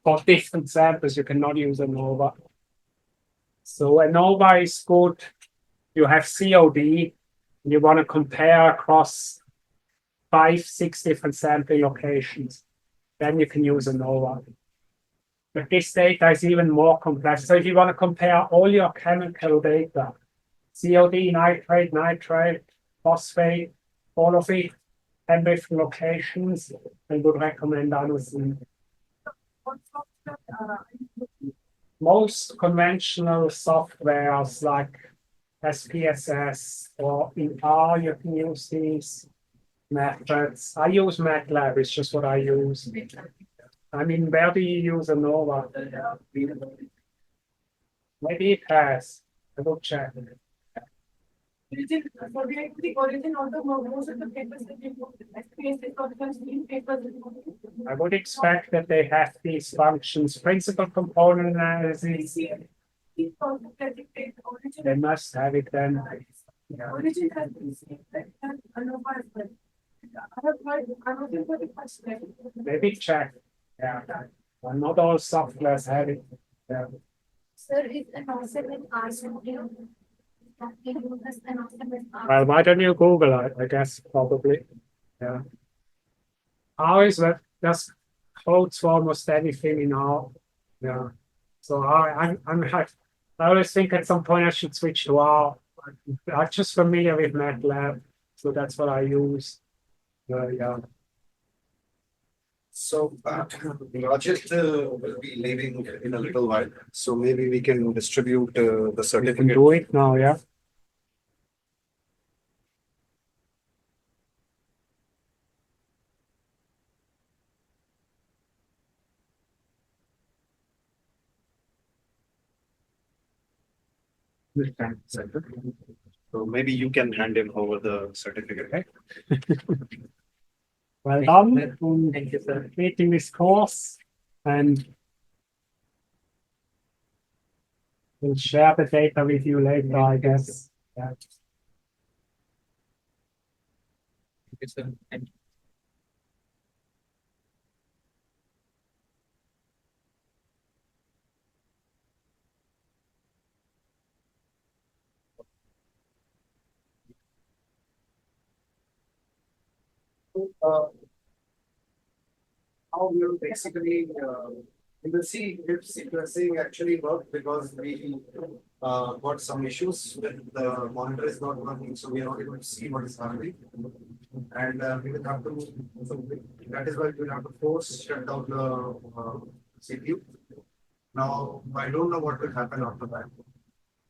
for different samples. You cannot use ANOVA. So ANOVA is good. You have COD, and you want to compare across 5-6 different sample locations. Then you can use ANOVA. But this data is even more complex. So if you want to compare all your chemical data, COD, nitrate, phosphate, all of it, 10 different locations, I would recommend Anosine. Most conventional softwares like SPSS or in R, you can use these methods. I use MATLAB, it's just what I use. I mean, where do you use ANOVA? Maybe it has. I will check. Origin, for the origin of the most of the papers that we put, SPS is constantly papers. I would expect that they have these functions, principal component analysis. These concepts that dictate the origin. They must have it then. Yeah. Origin has been seen, like, and ALO5 as well. I have tried, I'm looking for the first level. Maybe check. Yeah. Well, not all softwares have it. Yeah. Sir, is an awesome in our studio. Well, why don't you Google it? I guess probably. Yeah. How is that? That's codes for almost anything in R. Yeah. So I always think at some point I should switch to R. I'm just familiar with MATLAB, so that's what I use. Yeah. So Rajit will be leaving in a little while, so maybe we can distribute the You can certificate. do it now, yeah. So maybe you can hand him over the certificate. Okay. Well done. Thank you, sir. Completing this course, and we'll share the data with you later, I guess. Yeah. Thank you, sir. Thank you. How we will basically, we will see if sequencing actually worked because we got some issues with the monitor is not working, so we are not able to see what is happening. And we will have to, so that is why we will have to force shut down the CPU. Now, I don't know what will happen after that.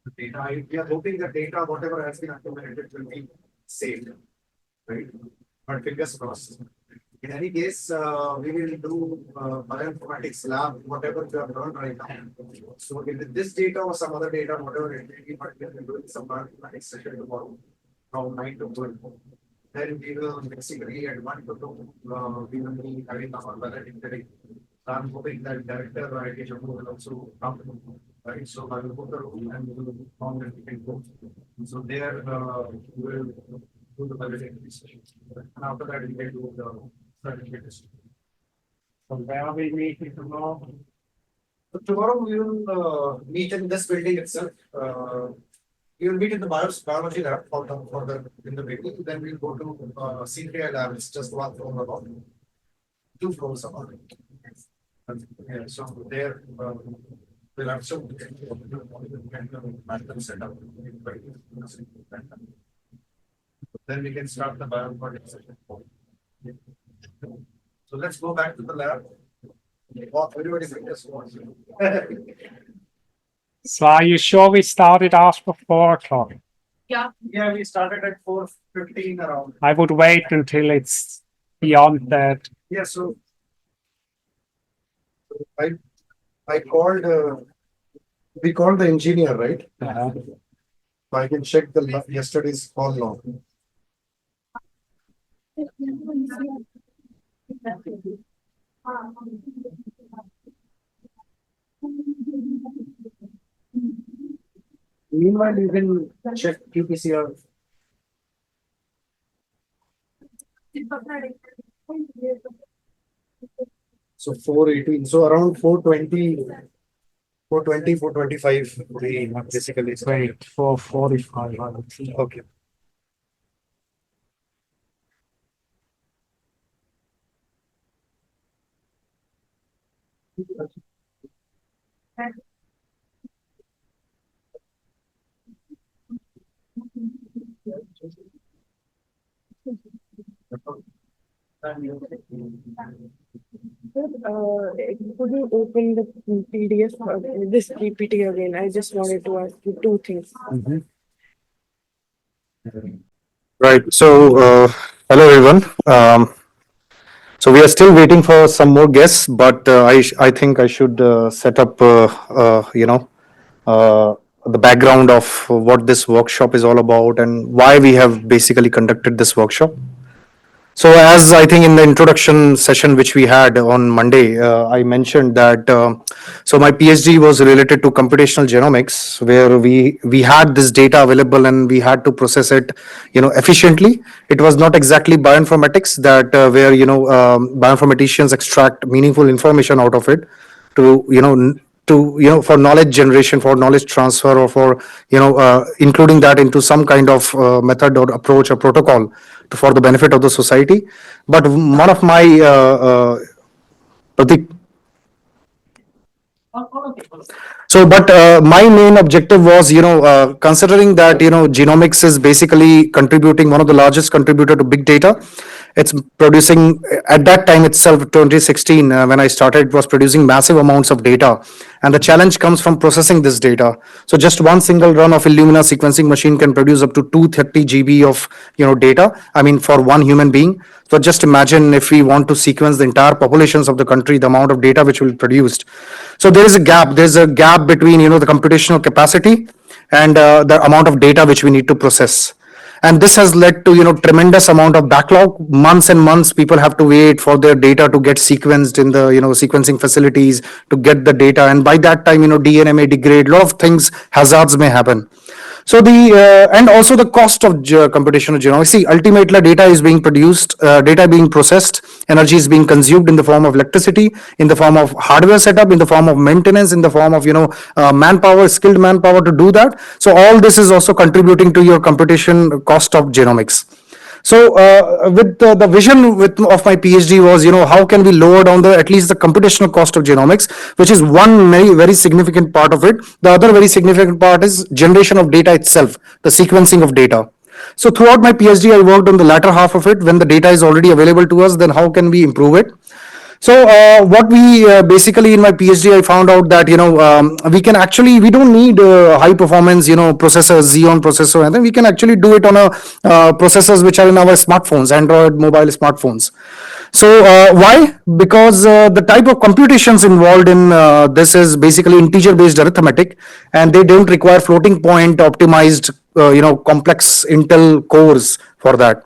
The data, we are hoping the data, whatever has been accumulated, will be saved, right? But fingers crossed. In any case, we will do bioinformatics lab, whatever we have learned right now. So if this data or some other data, whatever it may be, but we will do some bioinformatics session tomorrow from 9 to 12. Then we will basically at 1 to 2, we will be having our analytic today. I'm hoping that director Rakesh will also come, right? So I will put the room and we will form and we can go. So there we will do the validation session. And after that, we can do the certificate. So where are we meeting tomorrow? So tomorrow we will meet in this building itself. We will meet in the biology lab for the in the beginning. Then we'll go to C3I lab. It's just one floor above, 2 floors above. Yeah, so there we'll have some setup. Then we can start the bioinformatics session. So let's go back to the lab. Oh, everybody's like this one. So are you sure we started after 4 o'clock? Yeah. Yeah, we started at 4:15 around. I would wait until it's beyond that. Yeah, so I called we called the engineer, right? So I can check the yesterday's call log. Meanwhile, you can check QPCR. So 418, so around 420, 425, we basically. Wait, 4:45. I would think. Okay. Could you open the PDF, this PPT again? I just wanted to ask you 2 things. Right. So, hello everyone. So we are still waiting for some more guests, but I think I should set up, the background of what this workshop is all about and why we have basically conducted this workshop. So, as I think in the introduction session which we had on Monday, I mentioned that so my PhD was related to computational genomics, where we had this data available and we had to process it, efficiently. It was not exactly bioinformatics that where bioinformaticians extract meaningful information out of it to for knowledge generation, for knowledge transfer, or for including that into some kind of method or approach or protocol for the benefit of the society. But one of my Pratik, so, but my main objective was, considering that, genomics is basically contributing, one of the largest contributor to big data. It's producing, at that time itself, 2016, when I started, it was producing massive amounts of data. And the challenge comes from processing this data. So just one single run of Illumina sequencing machine can produce up to 230 GB of, data. I mean, for one human being. So just imagine if we want to sequence the entire populations of the country, the amount of data which will be produced. So there is a gap. There's a gap between the computational capacity and the amount of data which we need to process. And this has led to tremendous amount of backlog. Months and months people have to wait for their data to get sequenced in the sequencing facilities to get the data. And by that time DNA may degrade. A lot of things, hazards may happen. So the and also the cost of computational genomics. See, ultimately data is being produced, data being processed, energy is being consumed in the form of electricity, in the form of hardware setup, in the form of maintenance, in the form of manpower, skilled manpower to do that. So all this is also contributing to your computation cost of genomics. So with the vision of my PhD was, how can we lower down at least the computational cost of genomics, which is one very, very significant part of it. The other very significant part is generation of data itself, the sequencing of data. So throughout my PhD, I worked on the latter half of it. When the data is already available to us, then how can we improve it? So what we basically in my PhD, I found out that we don't need high performance processors, Xeon processor, and then we can actually do it on a processors which are in our smartphones, Android mobile smartphones. So why? Because the type of computations involved in this is basically integer based arithmetic, and they don't require floating point optimized complex Intel cores for that.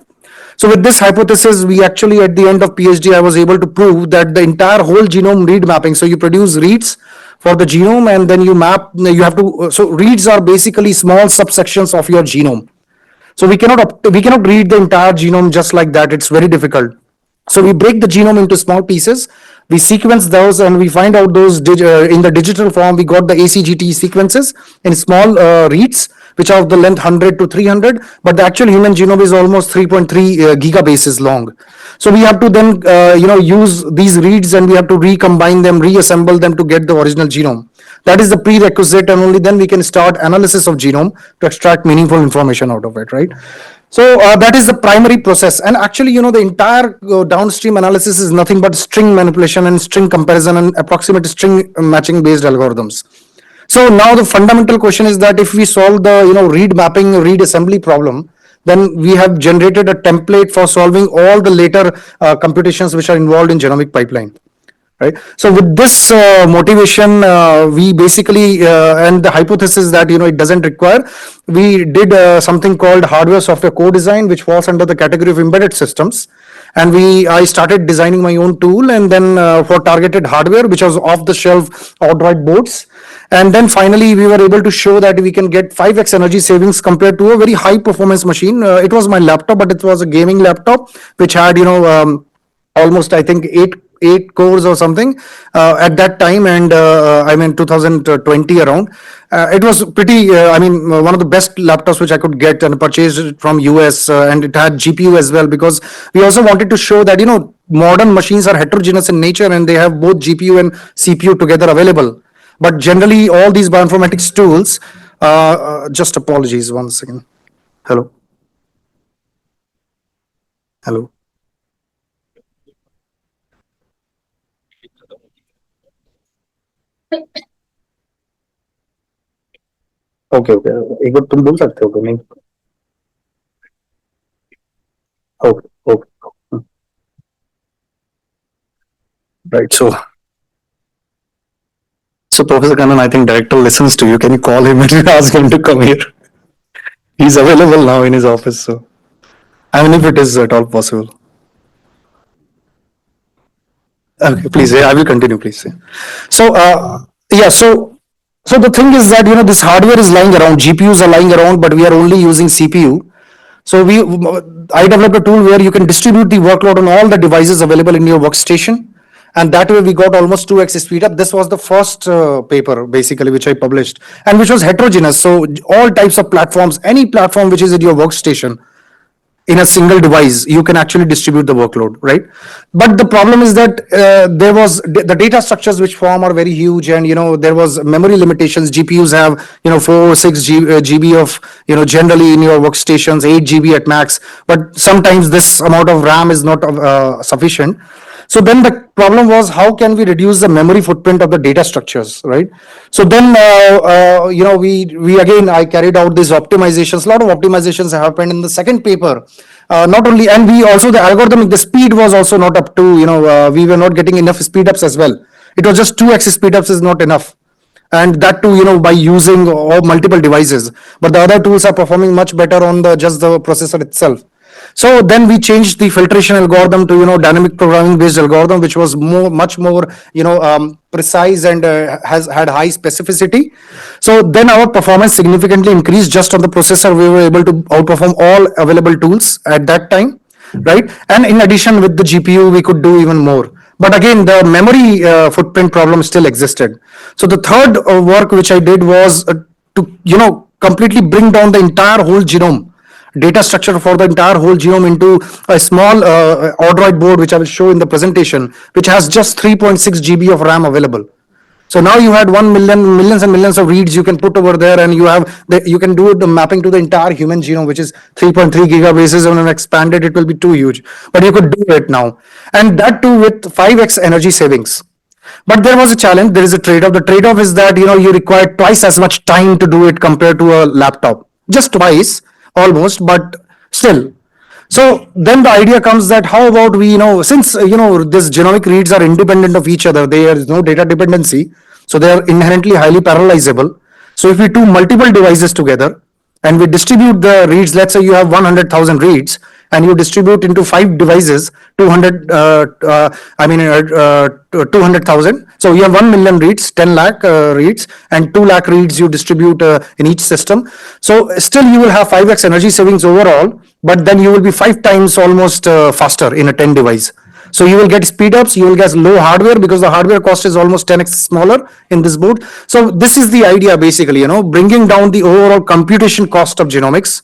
So with this hypothesis, we actually at the end of PhD, I was able to prove that the entire whole genome read mapping. So you produce reads for the genome and then you map, you have to, so reads are basically small subsections of your genome. So we cannot read the entire genome just like that. It's very difficult. So we break the genome into small pieces. We sequence those and we find out those in the digital form. We got the ACGT sequences in small reads, which are of the length 100 to 300, but the actual human genome is almost 3.3 gigabases long. So we have to then use these reads and we have to recombine them, reassemble them to get the original genome. That is the prerequisite, and only then we can start analysis of genome to extract meaningful information out of it, right? So that is the primary process. And actually, the entire downstream analysis is nothing but string manipulation and string comparison and approximate string matching based algorithms. So now the fundamental question is that if we solve the read mapping, read assembly problem, then we have generated a template for solving all the later computations which are involved in genomic pipeline. Right. So with this motivation, we basically and the hypothesis that it doesn't require, we did something called hardware software co-design, which falls under the category of embedded systems. And I started designing my own tool, and then for targeted hardware, which was off the shelf Android boards. And then finally, we were able to show that we can get 5x energy savings compared to a very high performance machine. It was my laptop, but it was a gaming laptop, which had almost I think eight cores or something at that time, and I mean 2020 around. It was pretty. I mean, one of the best laptops which I could get, and purchased it from US, and it had GPU as well, because we also wanted to show that modern machines are heterogeneous in nature and they have both GPU and CPU together available. But generally, all these bioinformatics tools. Just apologies, one second. Hello. Hello. Okay okay एक बार तुम बोल सकते हो कि नहीं okay okay right So Professor Kannan, I think director listens to you. Can you call him and ask him to come here? He's available now in his office. So, I mean, if it is at all possible. Okay, please. I will continue, please. So, yeah. So the thing is that this hardware is lying around. GPUs are lying around, but we are only using CPU. So I developed a tool where you can distribute the workload on all the devices available in your workstation, and that way we got almost 2x speed up. This was the first paper basically which I published, and which was heterogeneous. So all types of platforms, any platform which is in your workstation, in a single device, you can actually distribute the workload, right? But the problem is that there was the data structures which form are very huge, and there was memory limitations. GPUs have 4 6 GB of generally in your workstations, 8 GB at max, but sometimes this amount of RAM is not sufficient. So then the problem was, how can we reduce the memory footprint of the data structures, right? So then we again, I carried out these optimizations. A lot of optimizations happened in the second paper. Not only, and we also, the algorithmic, the speed was also not up to, we were not getting enough speed ups as well. It was just 2x speed ups is not enough, and that too by using all multiple devices, but the other tools are performing much better on the just the processor itself. So then we changed the filtration algorithm to dynamic programming based algorithm, which was much more precise and had high specificity. So then our performance significantly increased just on the processor. We were able to outperform all available tools at that time, right? And in addition, with the GPU, we could do even more. But again, the memory footprint problem still existed. So the third work which I did was to completely bring down the entire whole genome, data structure for the entire whole genome, into a small Odroid board, which I will show in the presentation, which has just 3.6 GB of RAM available. So now you had 1 million, millions and millions of reads you can put over there, and you can do the mapping to the entire human genome, which is 3.3 gigabases. When expanded, it will be too huge, but you could do it now, and that too with 5x energy savings. But there was a challenge. There is a trade-off. The trade-off is that you require twice as much time to do it compared to a laptop, just twice almost, but still. So then the idea comes that how about we, since this genomic reads are independent of each other, there is no data dependency, so they are inherently highly parallelizable. So if we do multiple devices together and we distribute the reads, let's say you have 100,000 reads, and you distribute into 5 devices, 200,000. So you have 1 million reads, 10 lakh reads, and 2 lakh reads you distribute in each system. So still you will have 5x energy savings overall, but then you will be 5 times almost faster in a 10 device. So you will get speed ups, you will get low hardware, because the hardware cost is almost 10x smaller in this board. So this is the idea basically, bringing down the overall computation cost of genomics,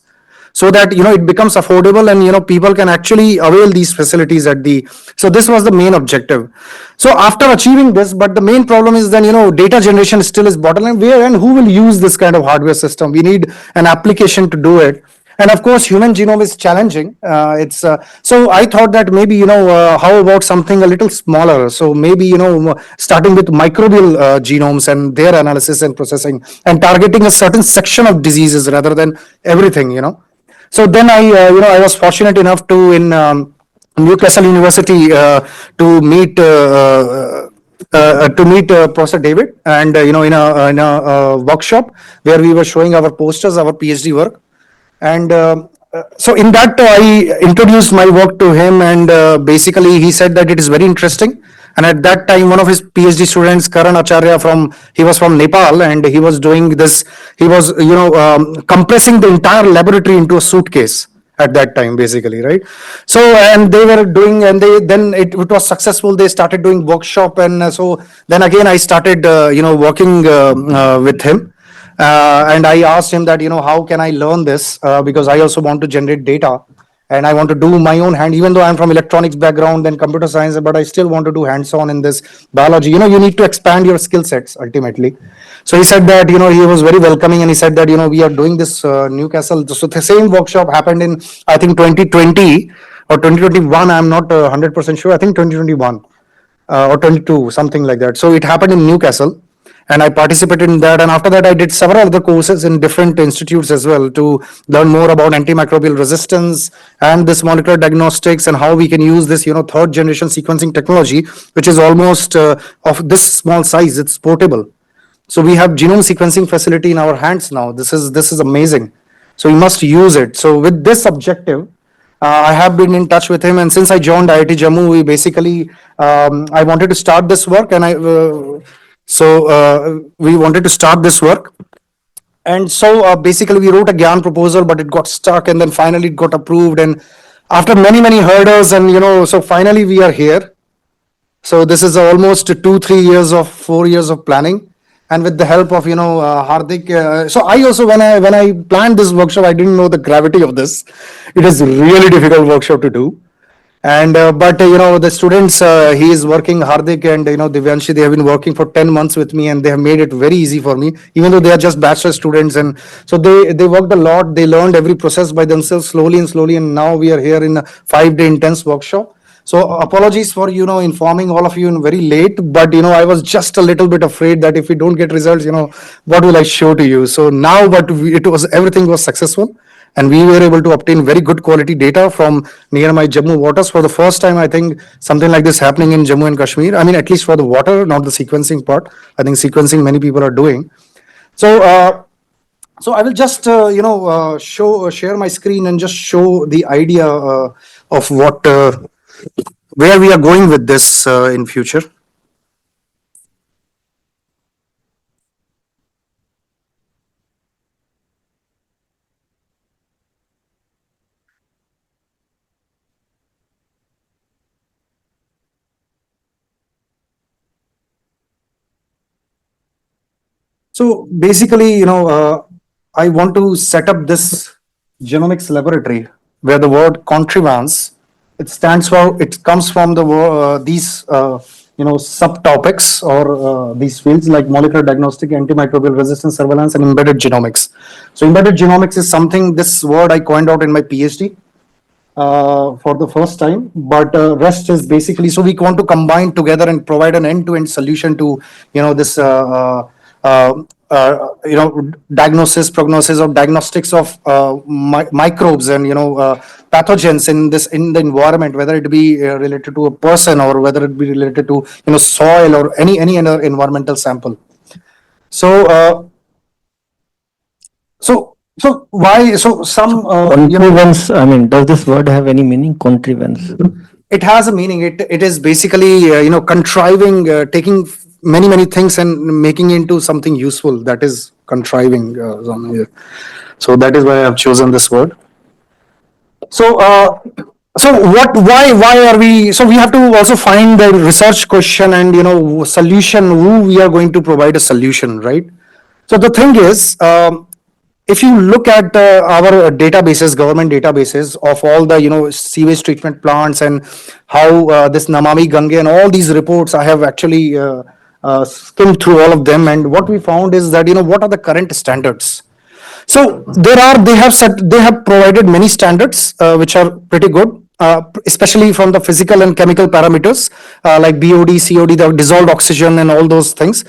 so that it becomes affordable, and people can actually avail these facilities so this was the main objective. So after achieving this, but the main problem is then data generation still is bottleneck. Where and who will use this kind of hardware system? We need an application to do it, and of course human genome is challenging. So I thought that maybe how about something a little smaller? So maybe starting with microbial genomes and their analysis and processing, and targeting a certain section of diseases rather than everything. So then I was fortunate enough to in Newcastle University to meet Professor David, and in a workshop where we were showing our posters, our PhD work, and so in that I introduced my work to him, and basically he said that it is very interesting. And at that time, one of his PhD students, Karan Acharya, he was from Nepal, and he was doing this. He was, compressing the entire laboratory into a suitcase at that time, basically, right? So, and they were doing, and then it was successful. They started doing workshop, and so then again I started, working with him, and I asked him that, how can I learn this, because I also want to generate data. And I want to do my own hand, even though I'm from electronics background and computer science, but I still want to do hands-on in this biology. You need to expand your skill sets ultimately. So he said that, he was very welcoming, and he said that, we are doing this Newcastle. So the same workshop happened in, I think, 2020 or 2021. I'm not 100% sure. I think 2021 or 22, something like that. So it happened in Newcastle, and I participated in that. And after that, I did several other courses in different institutes as well to learn more about antimicrobial resistance and this molecular diagnostics, and how we can use this, third generation sequencing technology, which is almost of this small size. It's portable. So we have genome sequencing facility in our hands now. This is amazing. So we must use it. So with this objective, I have been in touch with him, and since I joined IIT Jammu, we basically I wanted to start this work, and we wanted to start this work. And so basically we wrote a GYAN proposal, but it got stuck, and then finally it got approved. And after many hurdles, and so finally we are here. So this is almost 2-3 years of 4 years of planning, and with the help of Hardik. So I also, when I planned this workshop, I didn't know the gravity of this. It is a really difficult workshop to do. And but the students, he is working, Hardik and Divyanshi, they have been working for 10 months with me, and they have made it very easy for me, even though they are just bachelor students. And so they worked a lot. They learned every process by themselves slowly, and now we are here in a 5-day intense workshop. So apologies for informing all of you in very late, but I was just a little bit afraid that if we don't get results, what will I show to you? So now, but everything was successful, and we were able to obtain very good quality data from near my Jammu waters. For the first time, I think something like this happening in Jammu and Kashmir. I mean, at least for the water, not the sequencing part. I think sequencing many people are doing. So I will just share my screen and just show the idea of what where we are going with this in future. So basically, I want to set up this genomics laboratory where the word contrivance, it comes from the these subtopics or these fields like molecular diagnostic, antimicrobial resistance surveillance, and embedded genomics. So embedded genomics is something, this word I coined out in my PhD for the first time, but rest is basically, so we want to combine together and provide an end-to-end solution to this diagnosis, prognosis, or diagnostics of microbes and pathogens in the environment, whether it be related to a person or whether it be related to soil or any other environmental sample. So why? So some contrivance. I mean, does this word have any meaning? Contrivance. It has a meaning. It is basically contriving, taking many things and making into something useful. That is contriving. So that is why I have chosen this word. So why are we? So we have to also find the research question and solution. Who we are going to provide a solution, right? So the thing is, if you look at our databases, government databases of all the sewage treatment plants and how this Namami Gange and all these reports, I have actually skimmed through all of them, and what we found is that what are the current standards. So they have provided many standards which are pretty good, especially from the physical and chemical parameters like BOD, COD, the dissolved oxygen, and all those things.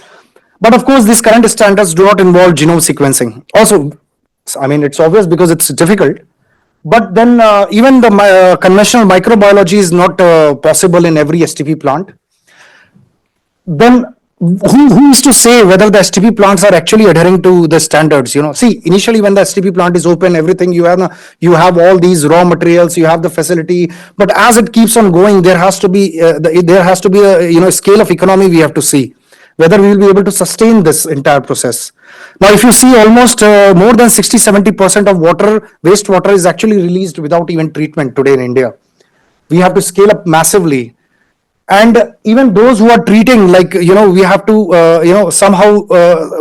But of course, these current standards do not involve genome sequencing. Also, I mean, it's obvious because it's difficult. But then even the conventional microbiology is not possible in every STP plant. Then who is to say whether the STP plants are actually adhering to the standards? See, initially when the STP plant is open, everything you have all these raw materials, you have the facility. But as it keeps on going, there has to be a scale of economy we have to see, whether we will be able to sustain this entire process. Now, if you see, almost more than 60-70% of wastewater is actually released without even treatment today in India. We have to scale up massively. And even those who are treating, like, we have to, somehow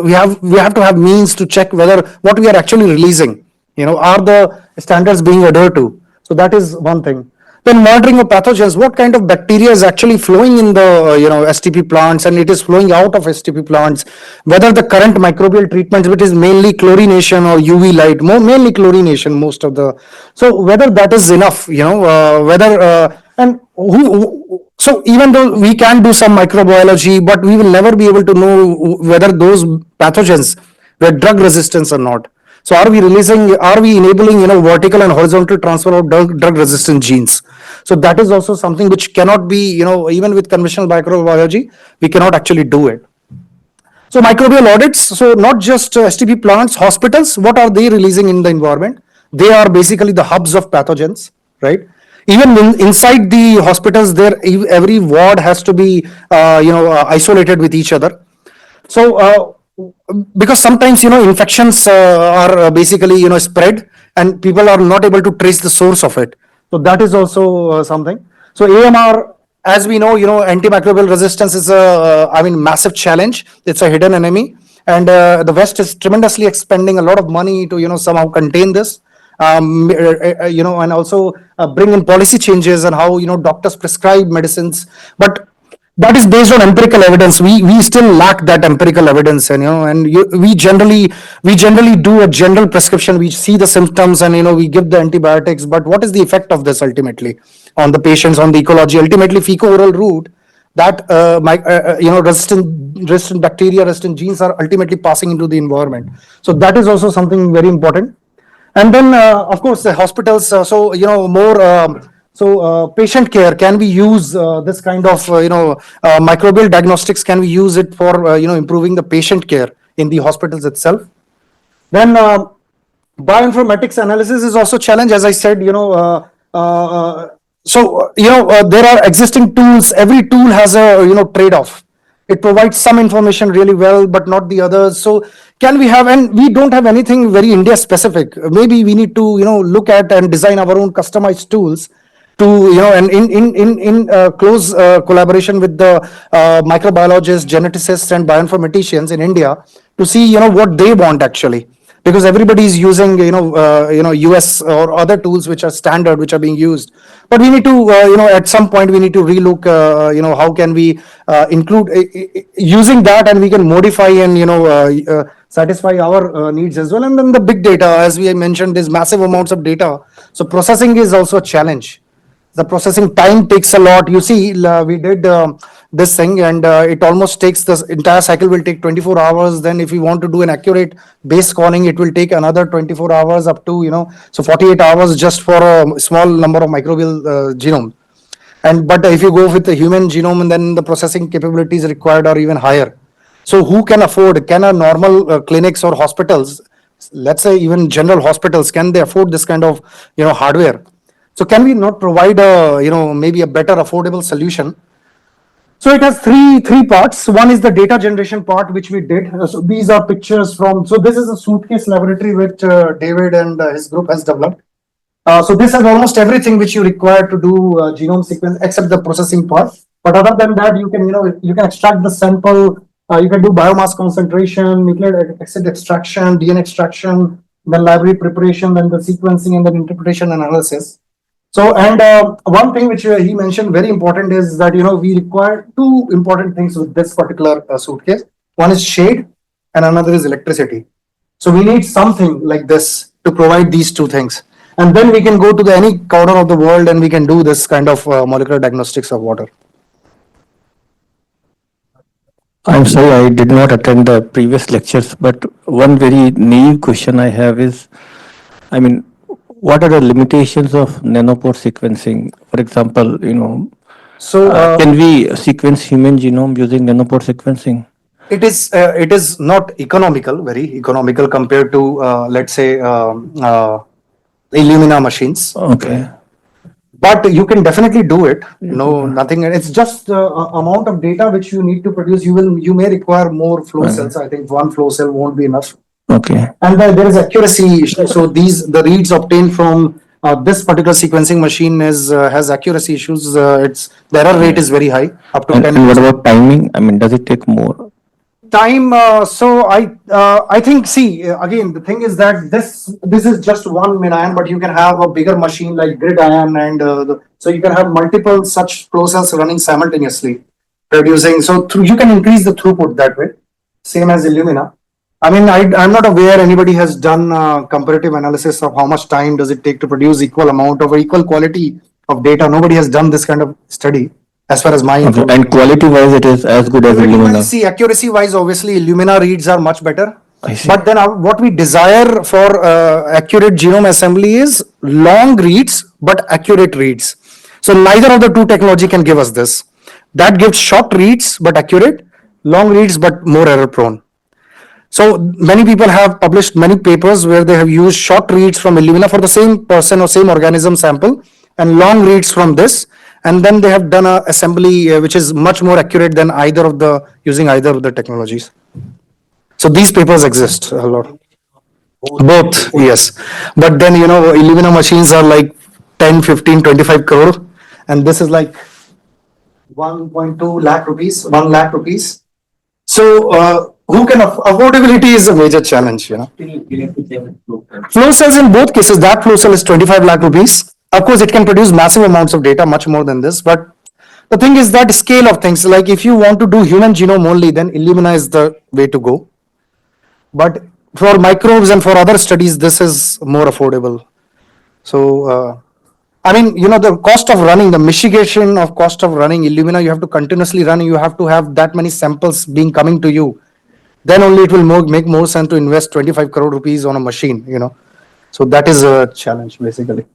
we have to have means to check whether what we are actually releasing, are the standards being adhered to. So that is one thing. Then monitoring of pathogens, what kind of bacteria is actually flowing in the STP plants, and it is flowing out of STP plants, whether the current microbial treatments, which is mainly chlorination or UV light, mainly chlorination, most of the, so whether that is enough, so even though we can do some microbiology, but we will never be able to know whether those pathogens were drug resistant or not. So are we enabling vertical and horizontal transfer of drug resistant genes? So that is also something which cannot be, even with conventional microbiology, we cannot actually do it. So microbial audits, so not just STP plants, hospitals, what are they releasing in the environment? They are basically the hubs of pathogens, right? Even inside the hospitals, there every ward has to be, isolated with each other. So, because sometimes, infections are basically, spread and people are not able to trace the source of it. So that is also something. So AMR, as we know, antimicrobial resistance is massive challenge. It's a hidden enemy. And the West is tremendously expending a lot of money to, somehow contain this. And also bring in policy changes and how, doctors prescribe medicines. But that is based on empirical evidence. We still lack that empirical evidence, and we generally do a general prescription. We see the symptoms and we give the antibiotics, but what is the effect of this ultimately on the patients, on the ecology? Ultimately, fecal-oral route, that resistant bacteria, resistant genes are ultimately passing into the environment. So that is also something very important. And then, of course, the hospitals. Patient care. Can we use this kind of microbial diagnostics? Can we use it for improving the patient care in the hospitals itself? Then bioinformatics analysis is also a challenge, as I said. There are existing tools. Every tool has a trade-off. It provides some information really well, but not the others. So can we have, and we don't have anything very India specific. Maybe we need to look at and design our own customized tools to and in close collaboration with the microbiologists, geneticists, and bioinformaticians in India to see what they want actually, because everybody is using US or other tools which are standard, which are being used. But we need to at some point we need to relook how can we include using that, and we can modify and satisfy our needs as well. And then the big data, as we mentioned, there's massive amounts of data, so processing is also a challenge. The processing time takes a lot. You see, we did this thing, and it almost takes, this entire cycle will take 24 hours. Then if we want to do an accurate base calling, it will take another 24 hours up to, so 48 hours just for a small number of microbial genome. But if you go with the human genome, and then the processing capabilities required are even higher. So who can afford, can a normal clinics or hospitals, let's say even general hospitals, can they afford this kind of, hardware? So can we not provide maybe a better affordable solution? So it has three parts. One is the data generation part, which we did. So these are pictures from, so this is a suitcase laboratory which David and his group has developed. So this has almost everything which you require to do genome sequence except the processing part. But other than that, you can extract the sample, you can do biomass concentration, nucleic acid extraction, DNA extraction, then library preparation, then the sequencing, and then interpretation and analysis. So, and one thing which he mentioned very important is that, we require two important things with this particular suitcase. One is shade and another is electricity. So we need something like this to provide these two things. And then we can go to any corner of the world and we can do this kind of molecular diagnostics of water. I'm sorry, I did not attend the previous lectures, but one very naive question I have is, what are the limitations of nanopore sequencing? For example, can we sequence human genome using nanopore sequencing? It is not very economical compared to, let's say, Illumina machines. Okay. But you can definitely do it. Nothing. It's just amount of data which you need to produce. You may require more flow cells. I think one flow cell won't be enough. Okay. And there is accuracy. So the reads obtained from this particular sequencing machine has accuracy issues. The error rate is very high, up to 10%. And what about timing? Does it take more? Time. So I think, see, again, the thing is that this is just one MinION, but you can have a bigger machine like GridION, and so you can have multiple such flow cells running simultaneously, producing. So you can increase the throughput that way, same as Illumina. I'm not aware anybody has done comparative analysis of how much time does it take to produce equal amount of or equal quality of data. Nobody has done this kind of study, as far as my information. And quality-wise, it is as good as Illumina. See, accuracy-wise, obviously, Illumina reads are much better. I see. But then what we desire for accurate genome assembly is long reads, but accurate reads. So neither of the two technology can give us this. That gives short reads, but accurate, long reads, but more error prone. So many people have published many papers where they have used short reads from Illumina for the same person or same organism sample and long reads from this. And then they have done a assembly which is much more accurate than using either of the technologies. So these papers exist a lot. Both, yes. But then, Illumina machines are like 10, 15, 25 crore. And this is like 1.2 lakh rupees, 1 lakh rupees. So, who can affordability is a major challenge, Flow cells in both cases, that flow cell is 25 lakh rupees. Of course, it can produce massive amounts of data, much more than this. But the thing is that scale of things, like if you want to do human genome only, then Illumina is the way to go. But for microbes and for other studies, this is more affordable. So, the cost of running, the mitigation of cost of running Illumina, you have to continuously run, you have to have that many samples coming to you. Then only it will make more sense to invest 25 crore rupees on a machine, So that is a challenge, basically.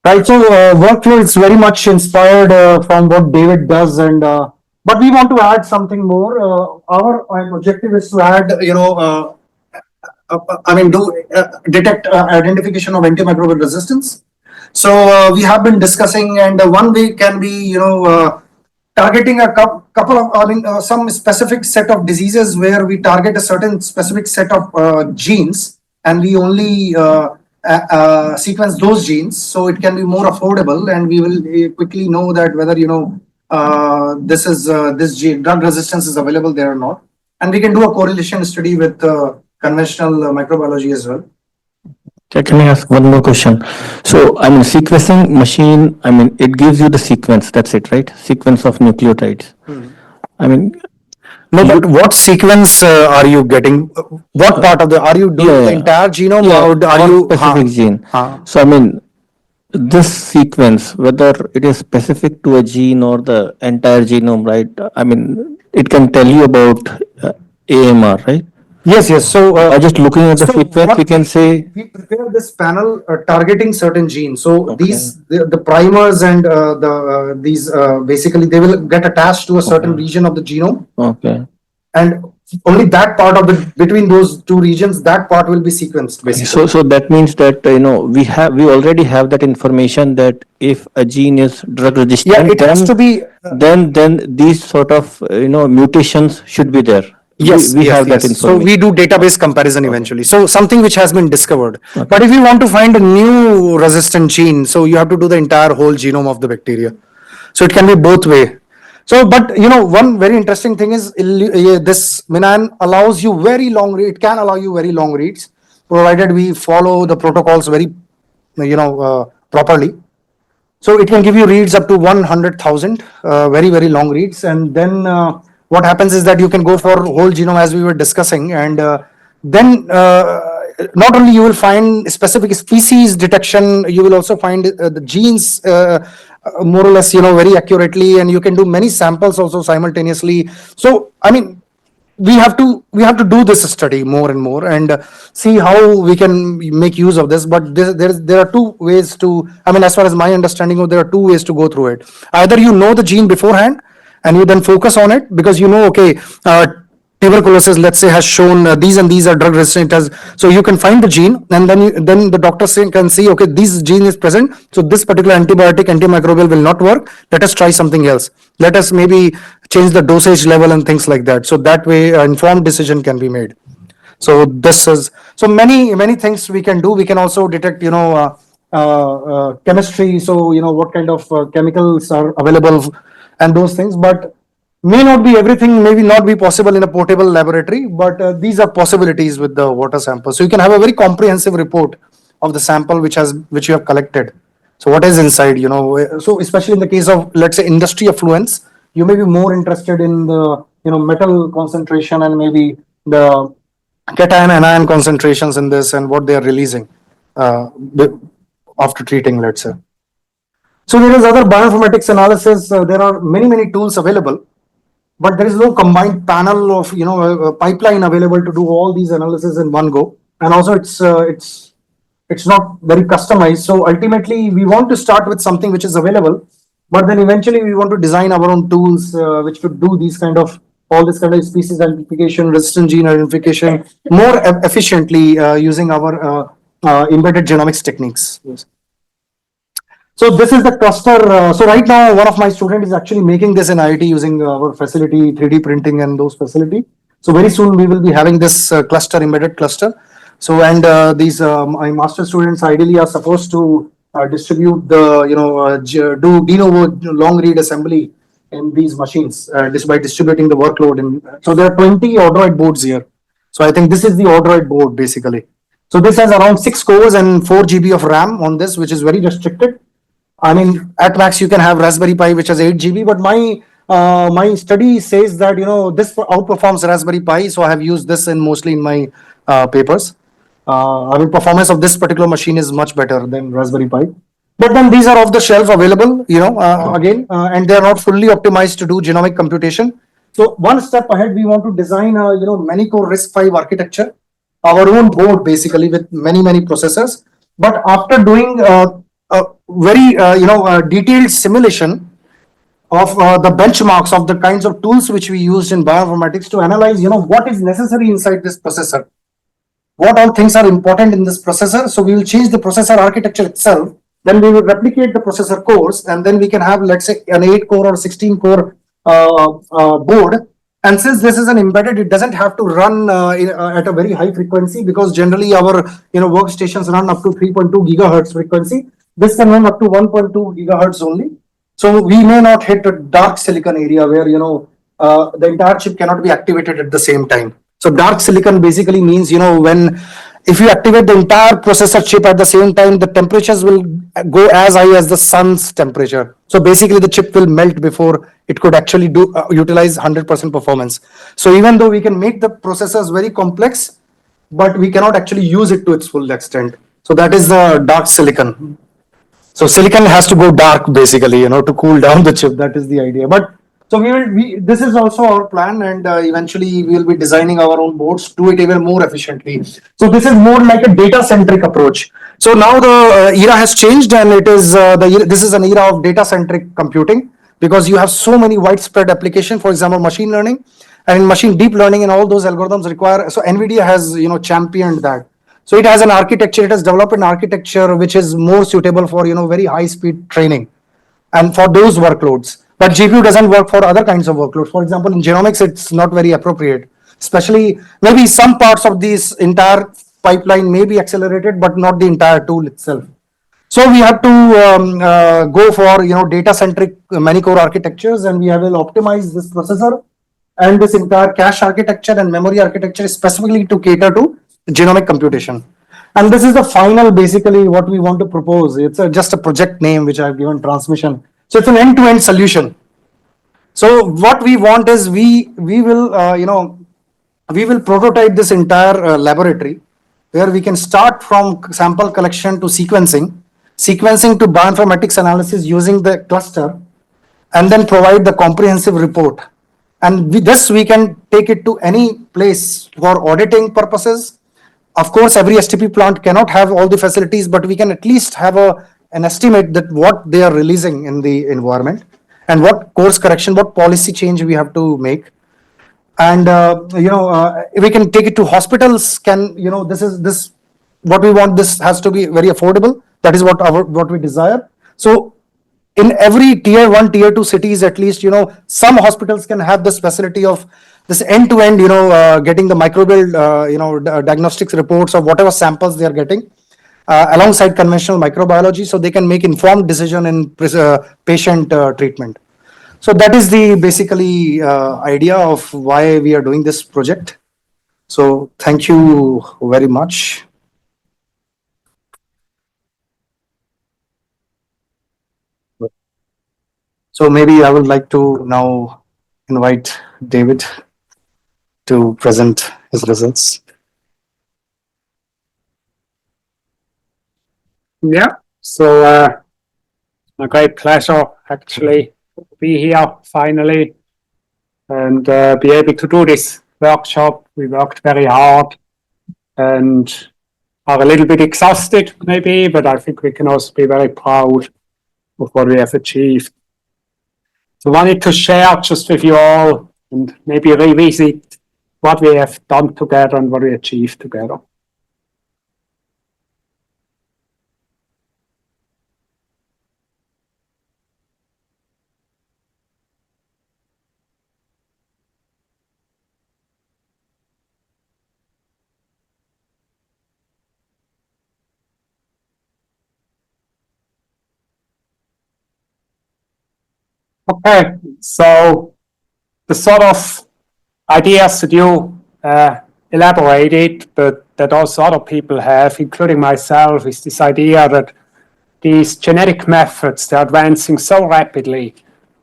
Right, so workflow is very much inspired from what David does, and but we want to add something more. Our objective is to add, detect identification of antimicrobial resistance. So we have been discussing, and one way can be, targeting a couple of, some specific set of diseases where we target a certain specific set of genes, and we only sequence those genes, so it can be more affordable, and we will quickly know that whether this gene drug resistance is available there or not, and we can do a correlation study with conventional microbiology as well. Can I ask one more question? So, sequencing machine, it gives you the sequence, that's it, right? Sequence of nucleotides. No, but what sequence are you getting? What part of are you doing the entire genome, or are you specific gene? So, this sequence, whether it is specific to a gene or the entire genome, right? It can tell you about AMR, right? Yes. So, just looking at the sequence, we can say we prepare this panel targeting certain genes. So Okay. the primers and these basically they will get attached to a certain region of the genome, okay. and only that part of between those two regions, that part will be sequenced basically. So that means that we already have that information that if a gene is drug resistant, Yeah, it has to be. then these sort of mutations should be there. Yes, we have that So information. we do database comparison eventually. So something which has been discovered. But if you want to find a new resistant gene, so you have to do the entire whole genome of the bacteria. So it can be both way. So, but one very interesting thing is this Minan allows you very long read. It can allow you very long reads, provided we follow the protocols very, properly. So it can give you reads up to 100,000, very, very long reads. And then what happens is that you can go for whole genome as we were discussing. And then not only you will find specific species detection, you will also find the genes more or less, very accurately. And you can do many samples also simultaneously. So, we have to do this study more and more and see how we can make use of this. But there are two ways to, as far as my understanding there are two ways to go through it. Either the gene beforehand and you then focus on it because okay, tuberculosis, let's say, has shown these and these are drug resistant. So you can find the gene, and then the doctor can see, okay, this gene is present. So this particular antimicrobial will not work. Let us try something else. Let us maybe change the dosage level and things like that. So that way, an informed decision can be made. So this is many things we can do. We can also detect, chemistry. So what kind of chemicals are available and those things, but may not be everything, maybe not be possible in a portable laboratory, but these are possibilities with the water sample. So you can have a very comprehensive report of the sample which you have collected. So what is inside, so especially in the case of, let's say, industry effluents, you may be more interested in the, metal concentration and maybe the cation and anion concentrations in this and what they are releasing after treating, let's say. So there is other bioinformatics analysis. There are many tools available. But there is no combined panel of, a pipeline available to do all these analysis in one go. And also it's not very customized. So ultimately we want to start with something which is available, but then eventually we want to design our own tools which could do these kind of all this kind of species identification, resistant gene identification more efficiently using our embedded genomics techniques. Yes. So this is the cluster. So right now, one of my students is actually making this in IIT using our facility, 3D printing and those facility. So very soon we will be having this cluster, embedded cluster. So and these my master students ideally are supposed to distribute the do de novo long read assembly in these machines just by distributing the workload. And so there are 20 Odroid boards here. So I think this is the Odroid board basically. So this has around 6 cores and 4 GB of RAM on this, which is very restricted. I mean, at max you can have Raspberry Pi which has 8 GB, but my study says that this outperforms Raspberry Pi, so I have used this in mostly in my papers. I mean, performance of this particular machine is much better than Raspberry Pi. But then these are off the shelf available, again, and they are not fully optimized to do genomic computation. So one step ahead, we want to design a many core RISC-V architecture, our own board basically with many processors. But after doing a very detailed simulation of the benchmarks of the kinds of tools which we used in bioinformatics to analyze what is necessary inside this processor, what all things are important in this processor. So we will change the processor architecture itself, then we will replicate the processor cores, and then we can have, let's say, an 8 core or 16 core board. And since this is an embedded, it doesn't have to run at a very high frequency, because generally our workstations run up to 3.2 gigahertz frequency. This can run up to 1.2 gigahertz only. So we may not hit a dark silicon area where the entire chip cannot be activated at the same time. So dark silicon basically means if you activate the entire processor chip at the same time, the temperatures will go as high as the sun's temperature. So basically the chip will melt before it could actually utilize 100% performance. So even though we can make the processors very complex, but we cannot actually use it to its full extent. So that is the dark silicon. So silicon has to go dark basically, to cool down the chip. That is the idea. But so this is also our plan, and eventually we will be designing our own boards, do it even more efficiently. So this is more like a data centric approach. So now the era has changed, and it is this is an era of data centric computing, because you have so many widespread applications. For example, machine learning and machine deep learning, and all those algorithms require. So NVIDIA has championed that. So it has an architecture. It has developed an architecture which is more suitable for very high speed training, and for those workloads. But GPU doesn't work for other kinds of workloads. For example, in genomics, it's not very appropriate. Especially, maybe some parts of this entire pipeline may be accelerated, but not the entire tool itself. So we have to go for data-centric many-core architectures, and we will optimize this processor and this entire cache architecture and memory architecture specifically to cater to genomic computation. And this is the final, basically, what we want to propose. It's just a project name which I've given, transmission. So it's an end-to-end solution. So what we want is we will prototype this entire laboratory, where we can start from sample collection to sequencing to bioinformatics analysis using the cluster, and then provide the comprehensive report. And with this, we can take it to any place for auditing purposes. Of course, every STP plant cannot have all the facilities, but we can at least have an estimate that what they are releasing in the environment, and what course correction, what policy change we have to make. And we can take it to hospitals. This what we want. This has to be very affordable. That is what we desire. So in every tier 1, tier 2 cities, at least some hospitals can have this facility of this end-to-end, getting the microbial diagnostics reports of whatever samples they are getting, alongside conventional microbiology, so they can make informed decision in patient treatment. So that is the basically idea of why we are doing this project. So thank you very much. So maybe I would like to now invite David to present his results. Yeah, so a great pleasure actually to be here finally and be able to do this workshop. We worked very hard and are a little bit exhausted maybe, but I think we can also be very proud of what we have achieved. So I wanted to share just with you all and maybe revisit what we have done together and what we achieved together. Okay, so the sort of ideas that you elaborated, but that also other people have, including myself, is this idea that these genetic methods, they're advancing so rapidly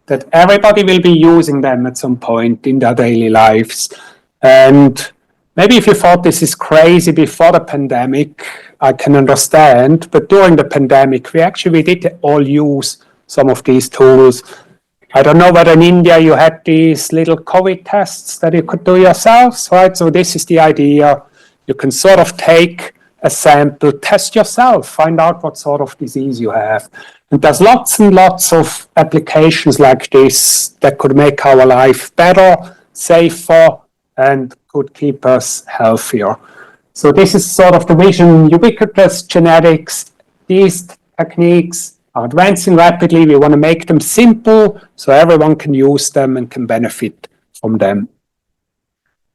that everybody will be using them at some point in their daily lives. And maybe if you thought this is crazy before the pandemic, I can understand, but during the pandemic, we did all use some of these tools. I don't know whether in India you had these little COVID tests that you could do yourselves, right? So this is the idea. You can sort of take a sample, test yourself, find out what sort of disease you have. And there's lots and lots of applications like this that could make our life better, safer, and could keep us healthier. So this is sort of the vision, ubiquitous genetics. These techniques are advancing rapidly. We want to make them simple so everyone can use them and can benefit from them.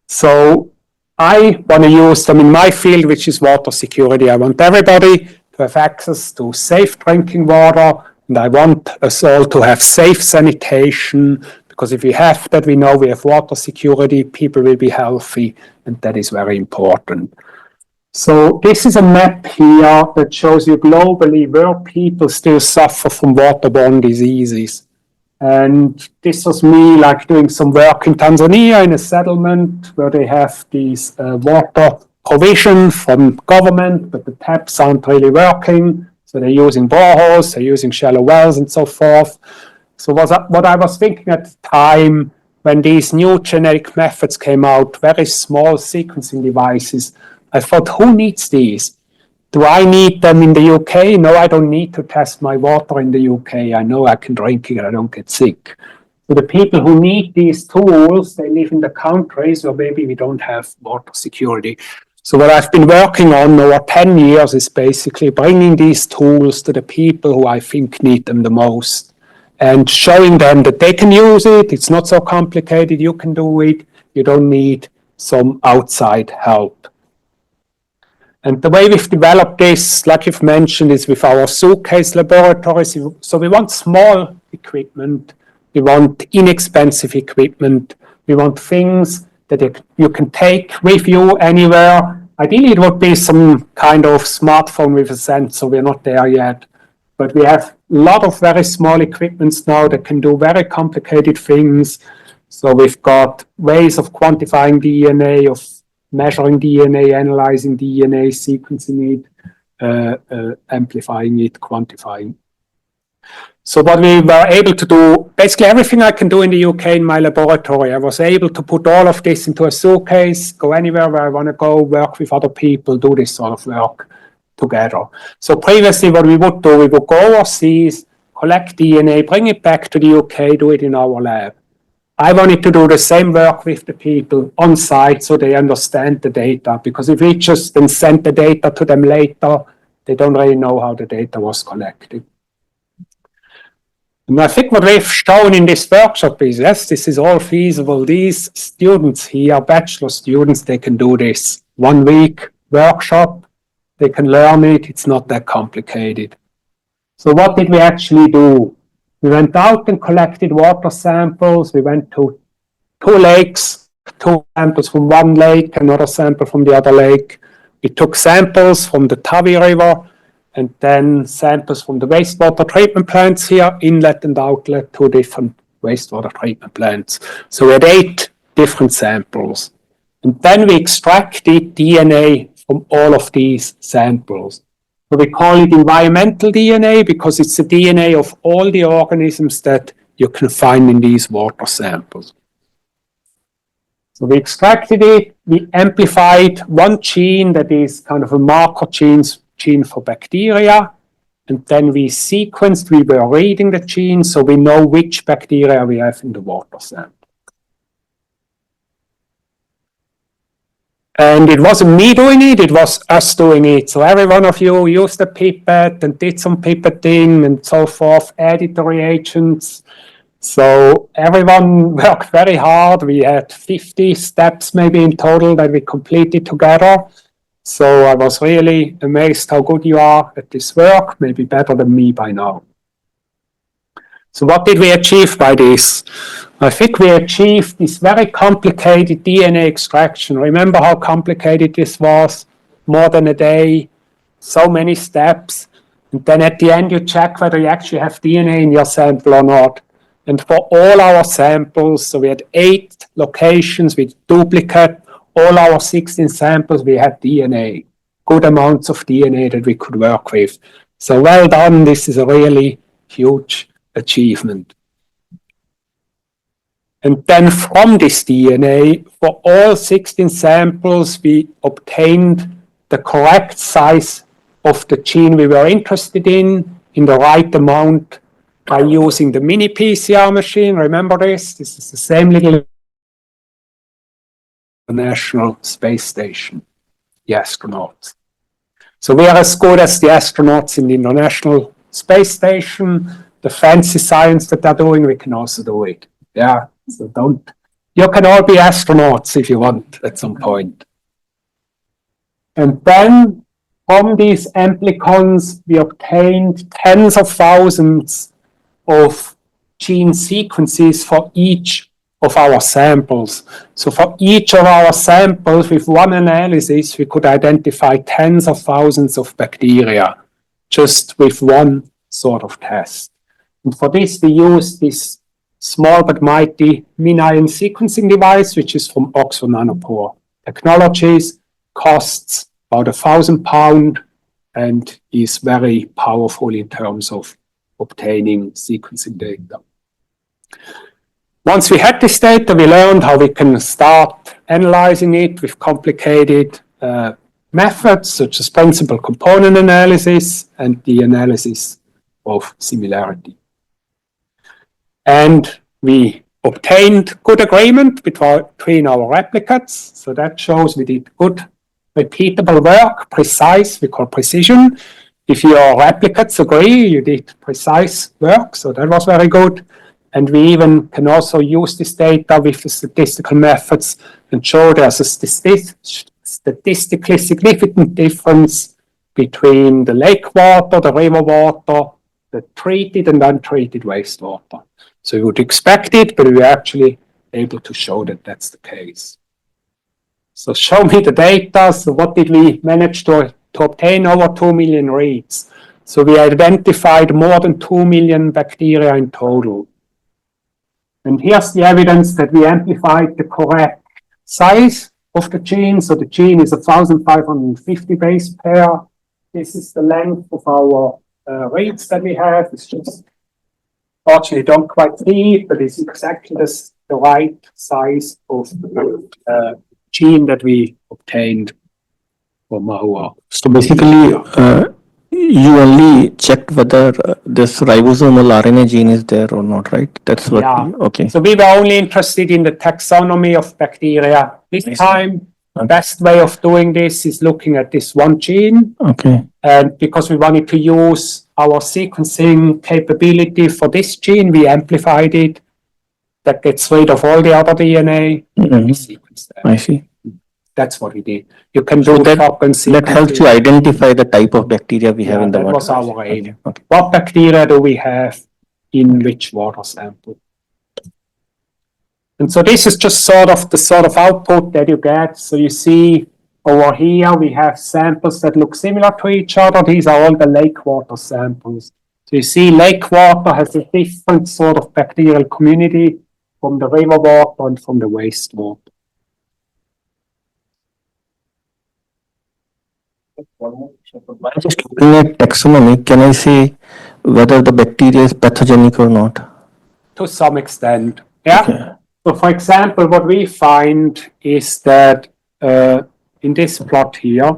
So I want to use them in my field, which is water security. I want everybody to have access to safe drinking water, and I want us all to have safe sanitation, because if we have that, we know we have water security, people will be healthy, and that is very important. So this is a map here that shows you globally where people still suffer from waterborne diseases. And this was me like doing some work in Tanzania in a settlement where they have these water provision from government, but the taps aren't really working. So they're using boreholes, they're using shallow wells and so forth. So what I was thinking at the time when these new genetic methods came out, very small sequencing devices, I thought, who needs these? Do I need them in the UK? No, I don't need to test my water in the UK. I know I can drink it, I don't get sick. So the people who need these tools, they live in the countries where maybe we don't have water security. So what I've been working on over 10 years is basically bringing these tools to the people who I think need them the most and showing them that they can use it. It's not so complicated. You can do it. You don't need some outside help. And the way we've developed this, like you've mentioned, is with our suitcase laboratories. So we want small equipment. We want inexpensive equipment. We want things that you can take with you anywhere. Ideally, it would be some kind of smartphone with a sensor. We're not there yet. But we have a lot of very small equipments now that can do very complicated things. So we've got ways of quantifying DNA, of measuring DNA, analyzing DNA, sequencing it, amplifying it, quantifying. So what we were able to do, basically everything I can do in the UK in my laboratory, I was able to put all of this into a suitcase, go anywhere where I want to go, work with other people, do this sort of work together. So previously what we would do, we would go overseas, collect DNA, bring it back to the UK, do it in our lab. I wanted to do the same work with the people on site so they understand the data, because if we just then send the data to them later, they don't really know how the data was collected. And I think what we've shown in this workshop is, yes, this is all feasible. These students here, bachelor students, they can do this. 1 week workshop, they can learn it. It's not that complicated. So what did we actually do? We went out and collected water samples. We went to 2 lakes, 2 samples from one lake, another sample from the other lake. We took samples from the Tavi River and then samples from the wastewater treatment plants here, inlet and outlet, 2 different wastewater treatment plants. So we had 8 different samples. And then we extracted DNA from all of these samples. So we call it environmental DNA because it's the DNA of all the organisms that you can find in these water samples. So we extracted it, we amplified one gene that is kind of a marker gene for bacteria, and then we sequenced, we were reading the gene so we know which bacteria we have in the water sample. And it wasn't me doing it, it was us doing it. So every one of you used a pipette and did some pipetting and so forth, added the reagents. So everyone worked very hard. We had 50 steps maybe in total that we completed together. So I was really amazed how good you are at this work, maybe better than me by now. So what did we achieve by this? I think we achieved this very complicated DNA extraction. Remember how complicated this was? More than a day, so many steps. And then at the end you check whether you actually have DNA in your sample or not. And for all our samples, so we had 8 locations with duplicate, all our 16 samples, we had DNA, good amounts of DNA that we could work with. So well done, this is a really huge achievement. And then from this DNA, for all 16 samples, we obtained the correct size of the gene we were interested in the right amount by using the mini PCR machine. Remember this? This is the same little International Space Station, the astronauts. So we are as good as the astronauts in the International Space Station. The fancy science that they're doing, we can also do it. Yeah, so you can all be astronauts if you want at some point. And then from these amplicons, we obtained tens of thousands of gene sequences for each of our samples. So for each of our samples, with one analysis, we could identify tens of thousands of bacteria just with one sort of test. And for this, we use this small but mighty MinION sequencing device, which is from Oxford Nanopore Technologies, costs about £1,000 and is very powerful in terms of obtaining sequencing data. Once we had this data, we learned how we can start analyzing it with complicated methods such as principal component analysis and the analysis of similarity. And we obtained good agreement between our replicates. So that shows we did good, repeatable work, precise, we call precision. If your replicates agree, you did precise work, so that was very good. And we even can also use this data with the statistical methods and show there's a statistically significant difference between the lake water, the river water, the treated and untreated wastewater. So you would expect it, but we were actually able to show that that's the case. So show me the data. So what did we manage to obtain? Over 2 million reads. So we identified more than 2 million bacteria in total. And here's the evidence that we amplified the correct size of the gene. So the gene is 1,550 base pair. This is the length of our reads that we have. It's just, fortunately, don't quite see it, but it's exactly the right size of the gene that we obtained from our. So basically, you only checked whether this ribosomal RNA gene is there or not, right? That's what. Yeah. Okay. So we were only interested in the taxonomy of bacteria. This time, the best way of doing this is looking at this one gene. Okay. And because we wanted to use our sequencing capability for this gene, we amplified it. That gets rid of all the other DNA. Mm-hmm. We sequence that. I see. That's what we did. You can So do that helps you identify the type of bacteria we have in the that water. was our aim. Okay. What bacteria do we have in which water sample? And so this is just sort of output that you get. So you see over here we have samples that look similar to each other. These are all the lake water samples. So you see lake water has a different sort of bacterial community from the river water and from the wastewater. Just looking at taxonomy, can I say whether the bacteria is pathogenic or not? To some extent, yeah. Okay. So, for example, what we find is that in this plot here,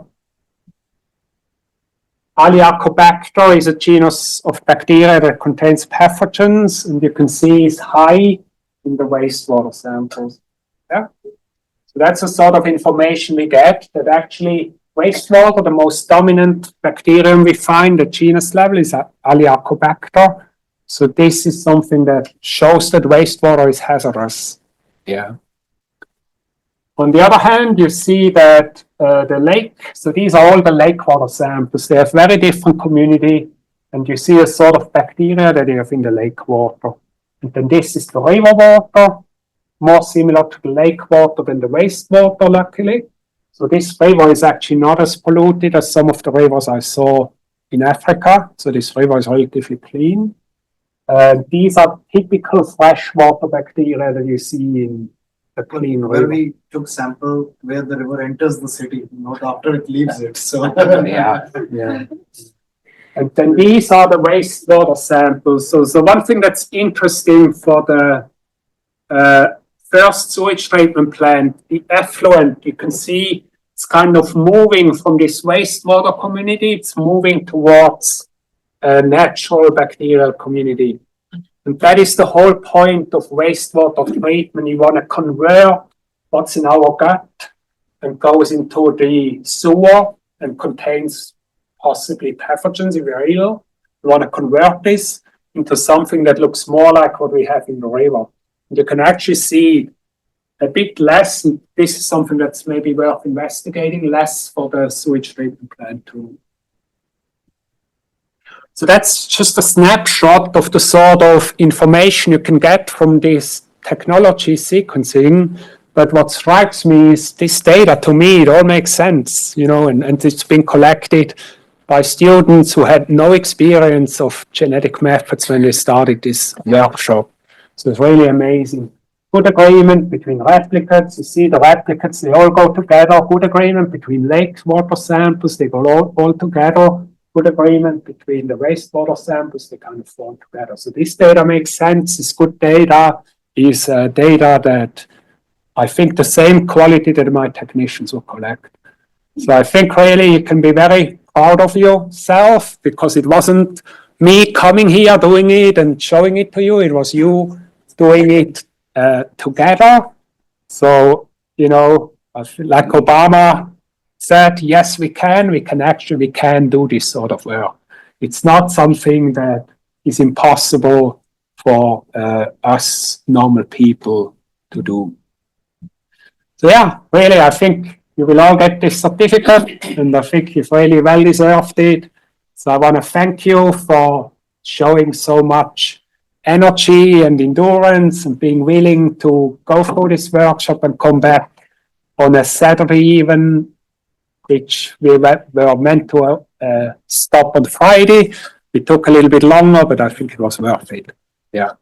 Aliacobacter is a genus of bacteria that contains pathogens, and you can see it's high in the wastewater samples. Yeah. So that's the sort of information we get, that actually wastewater, the most dominant bacterium we find at genus level is Aliacobacter. So this is something that shows that wastewater is hazardous. Yeah. On the other hand, you see that the lake, so these are all the lake water samples. They have very different community, and you see a sort of bacteria that you have in the lake water. And then this is the river water, more similar to the lake water than the wastewater, luckily. So this river is actually not as polluted as some of the rivers I saw in Africa. So this river is relatively clean. These are typical freshwater bacteria that you see in a clean Where river. we took sample where the river enters the city, not after it leaves it. So Yeah. And then these are the wastewater samples. So one thing that's interesting for the first sewage treatment plant, the effluent, you can see it's kind of moving from this wastewater community, it's moving towards a natural bacterial community. And that is the whole point of wastewater treatment. You want to convert what's in our gut and goes into the sewer and contains possibly pathogens if you're ill. You want to convert this into something that looks more like what we have in the river. And you can actually see a bit less, and this is something that's maybe worth investigating, less for the sewage treatment plant too. So that's just a snapshot of the sort of information you can get from this technology sequencing. But what strikes me is this data, to me, it all makes sense, and it's been collected by students who had no experience of genetic methods when they started this workshop. So it's really amazing. Good agreement between replicates. You see the replicates, they all go together. Good agreement between lake water samples, they go all together. Good agreement between the wastewater samples, they kind of form together. So this data makes sense, it's good data, is data that I think the same quality that my technicians will collect. So I think really you can be very proud of yourself, because it wasn't me coming here doing it and showing it to you, it was you doing it together. So, I feel like Obama said, yes, we can do this sort of work. It's not something that is impossible for us normal people to do. So yeah, really, I think you will all get this certificate, and I think you've really well deserved it. So I want to thank you for showing so much energy and endurance and being willing to go through this workshop and come back on a Saturday even, which we were meant to stop on Friday. It took a little bit longer, but I think it was worth it. Yeah.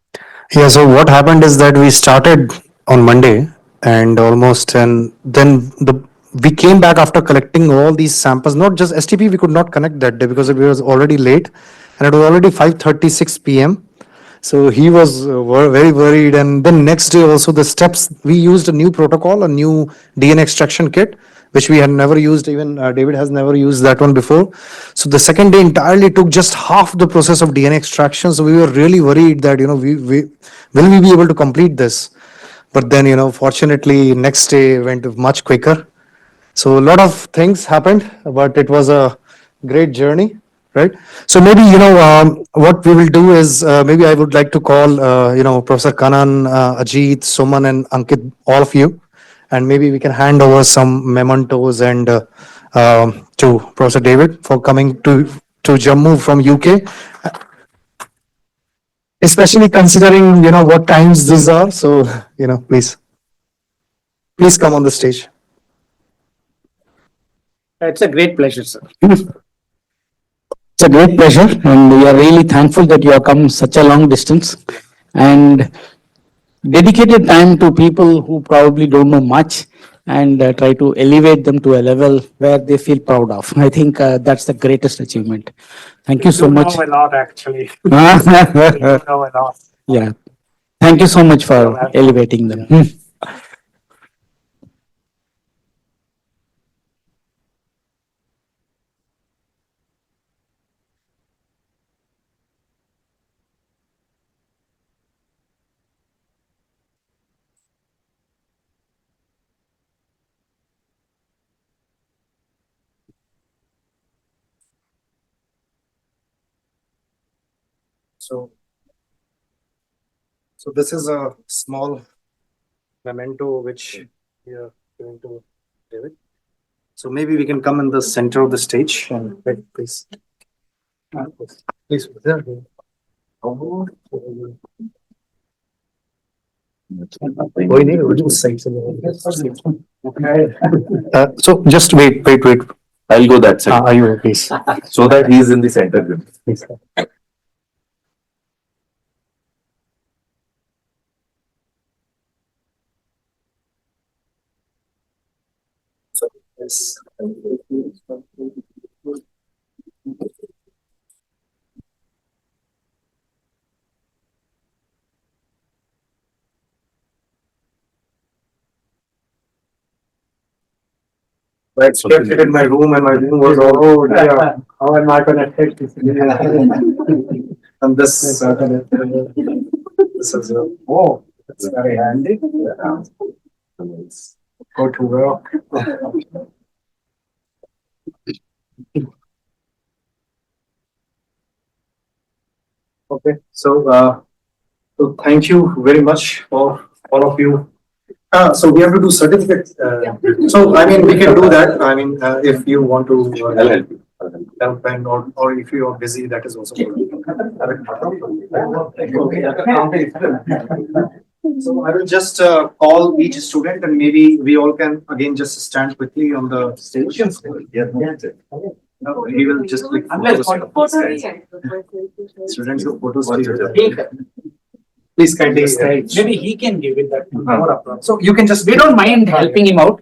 Yeah, so what happened is that we started on Monday and then we came back after collecting all these samples, not just STP, we could not connect that day because it was already late and it was already 5:36 p.m. So he was very worried. And then next day also the steps, we used a new protocol, a new DNA extraction kit, which we had never used. Even David has never used that one before. So the second day entirely took just half the process of DNA extraction. So we were really worried that, will we be able to complete this? But then, fortunately, next day went much quicker. So a lot of things happened, but it was a great journey, right? So maybe, what we will do is maybe I would like to call, Professor Kanan, Ajit, Suman, and Ankit, all of you, and maybe we can hand over some mementos and to Professor David for coming to Jammu from UK, especially considering, what times these are. So, please come on the stage. It's a great pleasure, sir. It's a great pleasure, and we are really thankful that you have come such a long distance and dedicated time to people who probably don't know much and try to elevate them to a level where they feel proud of. I think that's the greatest achievement. Thank you so much. You know a lot, actually. You know a lot. Yeah. Thank you so much for elevating them. So this is a small memento which we are going to give it. So maybe we can come in the center of the stage and please. Please. कोई नहीं, उस side से so just wait. I'll go that side. Are you please? So that he is in the center. Please. So, yes. I expected in my room and my room was all, oh yeah, how am I gonna take this? And this is oh, that's very handy. Go to work. Okay, so thank you very much for all of you. So we have to do certificates. So I mean, we can do that. I mean, if you want to I'll help you. help and or if you are busy, that is also good. So I will just call each student and maybe we all can again just stand quickly on the stage. No, he will just click photos. Students go photos. Please kindly. Maybe he can give it that. So you can just. We don't mind helping him out.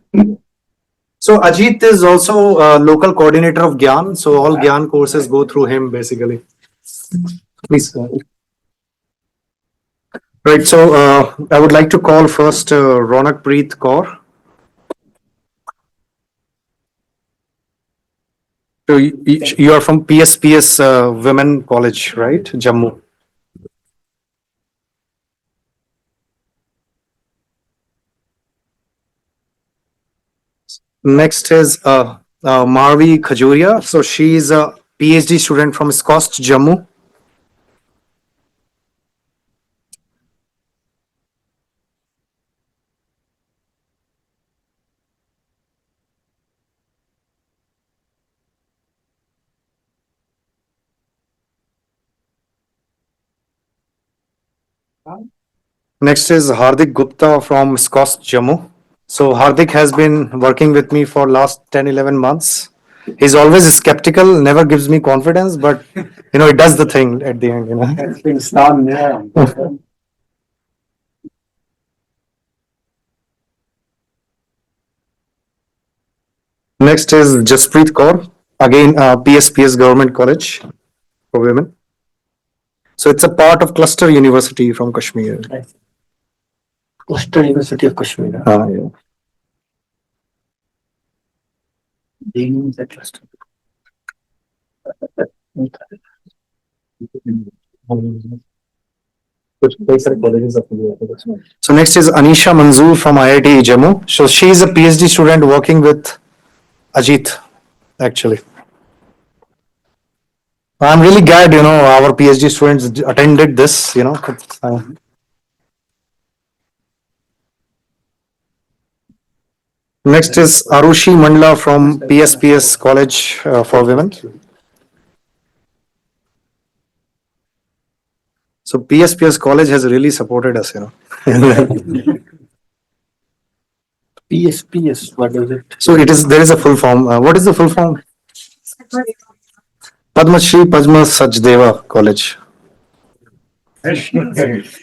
So Ajit is also local coordinator of Gyan. So all Gyan courses go through him basically. Please. Right. So I would like to call first Ronak Preet Kaur. So you are from PSPS Women College, right? Jammu. Next is Marvi Khajuria. So she is a PhD student from SCOST, Jammu. Next is Hardik Gupta from SCOST, Jammu. So Hardik has been working with me for last 10, 11 months. He's always skeptical, never gives me confidence, but it does the thing at the end, It's been done, yeah. Next is Jaspreet Kaur, again PSPS Government College for Women. So it's a part of Cluster University from Kashmir. Cluster University of Kashmir. Yeah. Being the cluster. So next is Anisha Manzoor from IIT Jammu. So she is a PhD student working with Ajit, actually. I'm really glad, our PhD students attended this, Next is Arushi Mandla from PSPS College for Women. So PSPS College has really supported us, PSPS, what is it? So there is a full form. What is the full form? Padma Shri Padma Sachdeva College.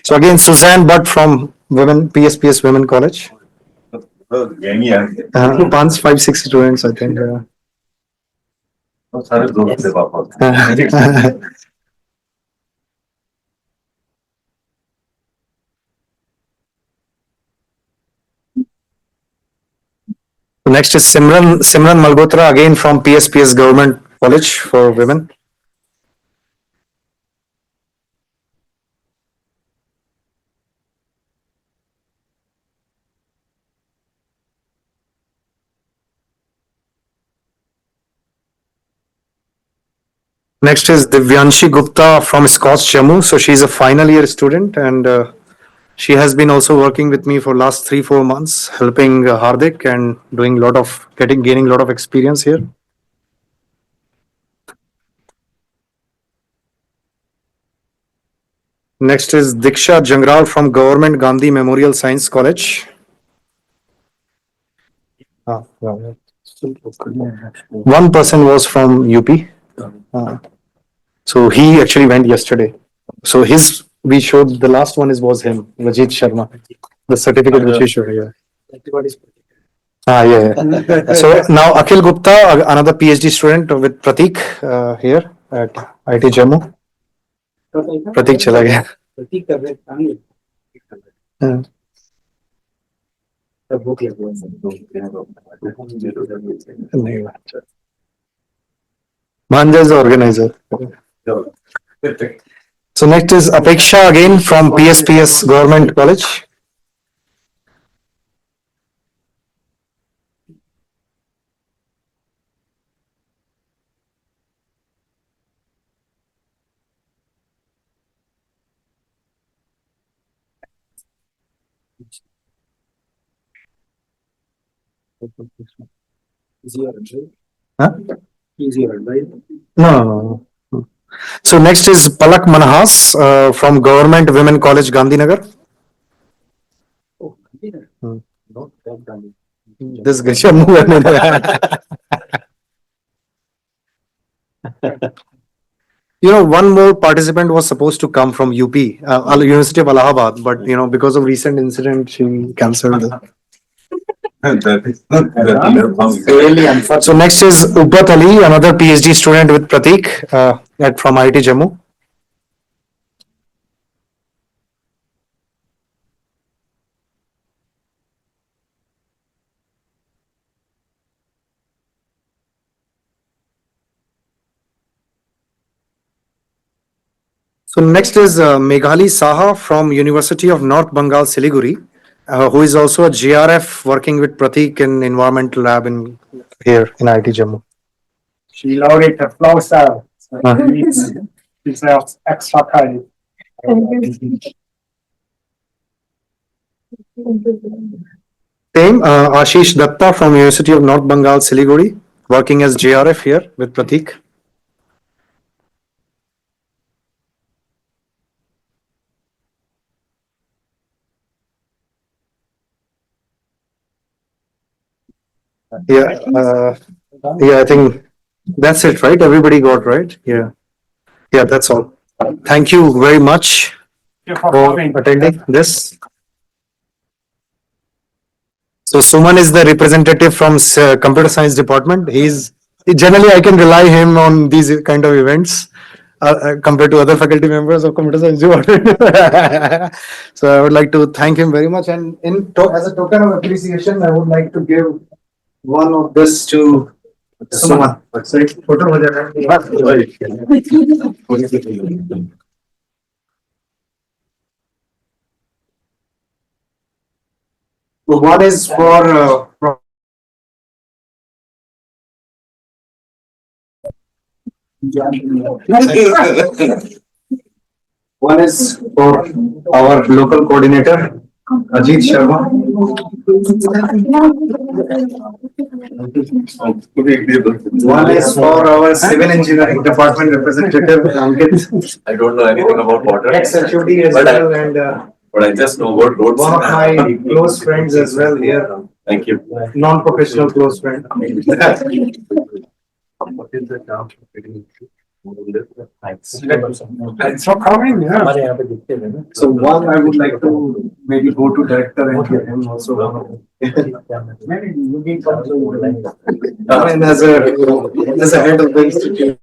So again, Suzanne Butt from PSPS Women College. 5, 6 students, I think. Next is Simran Malhotra, again from PSPS Government College for Women. Next is Divyanshi Gupta from Scotch Jammu. So she's a final year student and she has been also working with me for last 3-4 months, helping Hardik and doing gaining a lot of experience here. Next is Diksha Jangral from Government Gandhi Memorial Science College. One person was from UP. So he actually went yesterday. So we showed the last one was him, Vajit Sharma. The certificate which he showed, yeah. Yeah. So now Akhil Gupta, another PhD student with Pratik here at IIT Jammu. Pratik chala gaya. Yeah. Bhanja is the organizer. So next is Apeksha again from PSPS Government College. Huh? No. So next is Palak Manhas from Government Women College, Gandhinagar. This Grisha one more participant was supposed to come from UP, University of Allahabad, but because of recent incident, she cancelled. So next is Ubbat Ali, another PhD student with Pratik from IIT Jammu. So next is Meghali Saha from University of North Bengal, Siliguri, who is also a GRF working with Pratik in environmental lab here in IIT Jammu. She loaded the flow cell. So it's extra credit. Same, Ashish Datta from University of North Bengal, Siliguri, working as GRF here with Pratik. I think that's it, right? Everybody got right? Yeah, that's all. Thank you very much for attending this. So Suman is the representative from computer science department. Generally I can rely him on these kind of events compared to other faculty members of computer science department. So I would like to thank him very much, and as a token of appreciation, I would like to give one of this to Suman. One is for one is for our local coordinator, Ajit Sharma. One is for our civil engineering department representative, Ankit. I don't know anything about water. Ex-HOD as well, and But I just know about roads. one of my close friends as well here. Thank you. Non-professional close friend. What is the term? Thanks for coming. Yeah. So one, I would like to maybe go to director and give him also. Maybe looking for as a head of the institute.